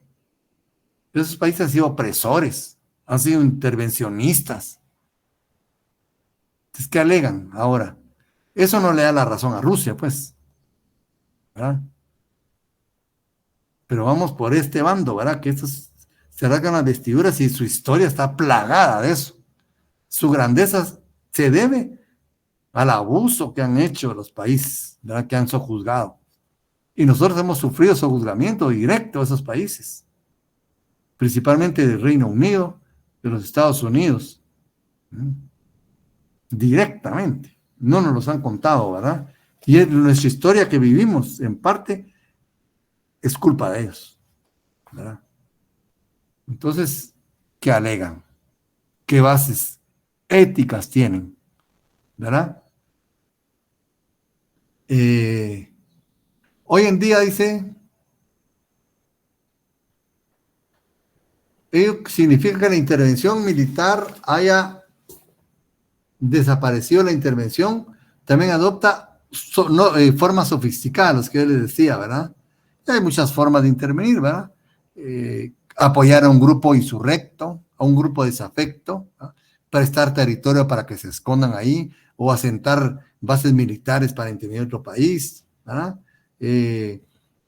Esos países han sido opresores, han sido intervencionistas. Entonces, ¿qué alegan ahora? Eso no le da la razón a Rusia, pues, ¿verdad? Pero vamos por este bando, ¿verdad? Que estos se rasgan las vestiduras y su historia está plagada de eso. Su grandeza se debe al abuso que han hecho los países, ¿verdad? Que han sojuzgado. Y nosotros hemos sufrido sojuzgamiento directo a esos países, principalmente del Reino Unido, de los Estados Unidos, directamente. No nos los han contado, ¿verdad? Y es nuestra historia que vivimos, en parte, es culpa de ellos, ¿verdad? Entonces, ¿qué alegan? ¿Qué bases éticas tienen? ¿Verdad? Hoy en día, dice, ello significa que la intervención militar haya desaparecido. La intervención también adopta formas sofisticadas, los que yo les decía, ¿verdad? Y hay muchas formas de intervenir, ¿verdad? Apoyar a un grupo insurrecto, a un grupo desafecto, ¿verdad? Prestar territorio para que se escondan ahí, o asentar bases militares para intervenir en otro país, ¿verdad?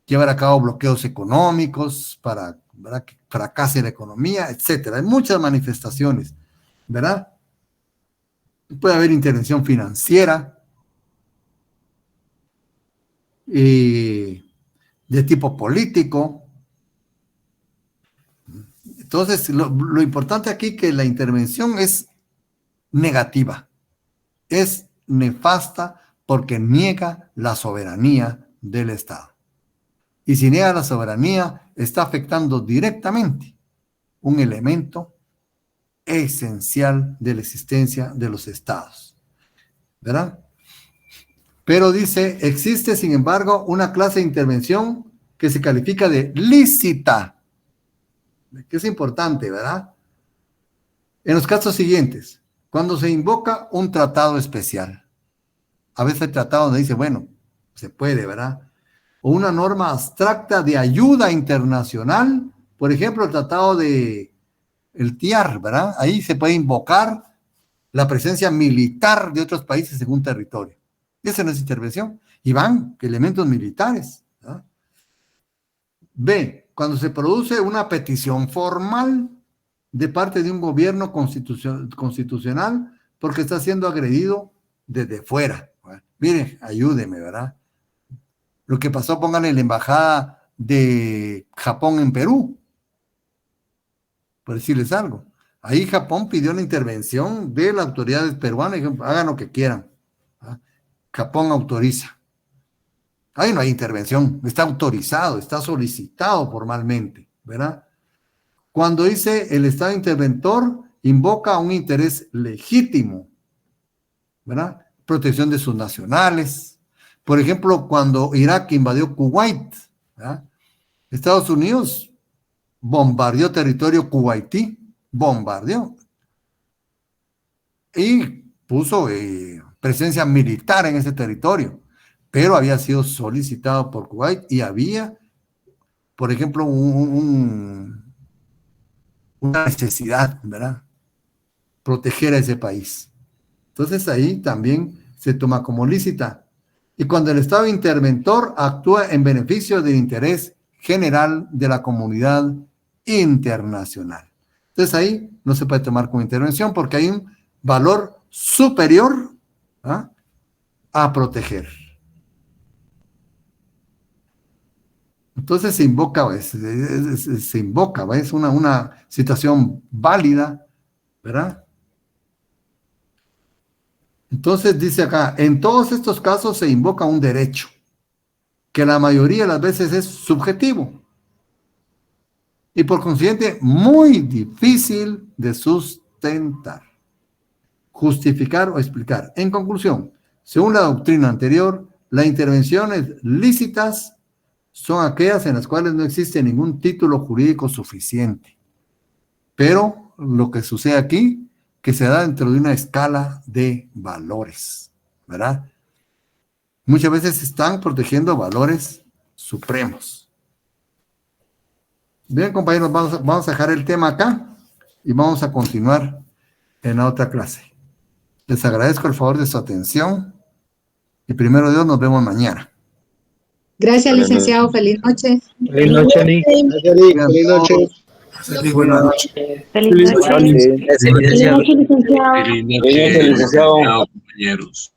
Llevar a cabo bloqueos económicos para, ¿verdad?, que fracase la economía, etcétera. Hay muchas manifestaciones, ¿verdad? Puede haber intervención financiera, de tipo político. Entonces, lo importante aquí es que la intervención es negativa, es nefasta porque niega la soberanía del Estado. Y si niega la soberanía, está afectando directamente un elemento esencial de la existencia de los estados, ¿verdad? Pero dice, existe sin embargo una clase de intervención que se califica de lícita, que es importante, ¿verdad? En los casos siguientes, cuando se invoca un tratado especial, a veces el tratado donde dice, bueno, se puede, ¿verdad? O una norma abstracta de ayuda internacional, por ejemplo, el tratado de el TIAR, ¿verdad? Ahí se puede invocar la presencia militar de otros países en un territorio. Esa no es intervención. Y van elementos militares, ¿verdad? B, cuando se produce una petición formal de parte de un gobierno constitucional porque está siendo agredido desde fuera. ¿Verdad? Mire, ayúdeme, ¿verdad? Lo que pasó, pónganle la embajada de Japón en Perú, por decirles algo. Ahí Japón pidió la intervención de las autoridades peruanas y dijeron, hagan lo que quieran. ¿Ah? Japón autoriza. Ahí no hay intervención, está autorizado, está solicitado formalmente, ¿verdad? Cuando dice el Estado interventor, invoca un interés legítimo, ¿verdad? Protección de sus nacionales. Por ejemplo, cuando Irak invadió Kuwait, ¿verdad? Estados Unidos bombardeó territorio kuwaití, bombardeó y puso presencia militar en ese territorio, pero había sido solicitado por Kuwait y había, por ejemplo, una necesidad, ¿verdad? Proteger a ese país. Entonces ahí también se toma como lícita. Y cuando el Estado interventor actúa en beneficio del interés general de la comunidad internacional. Entonces ahí no se puede tomar como intervención porque hay un valor superior, ¿ah?, a proteger. Entonces se invoca, es una situación válida, ¿verdad? Entonces dice acá, en todos estos casos se invoca un derecho, que la mayoría de las veces es subjetivo y por consiguiente muy difícil de sustentar, justificar o explicar. En conclusión, según la doctrina anterior, las intervenciones lícitas son aquellas en las cuales no existe ningún título jurídico suficiente. Pero lo que sucede aquí, que se da dentro de una escala de valores, ¿verdad? Muchas veces están protegiendo valores supremos. Bien, compañeros, vamos a dejar el tema acá y vamos a continuar en la otra clase. Les agradezco el favor de su atención y primero Dios nos vemos mañana. Gracias, licenciado. Feliz noche. Feliz noche, Lick. Feliz noche. Buenas noches. Feliz noche. Feliz noche, licenciado. Compañeros.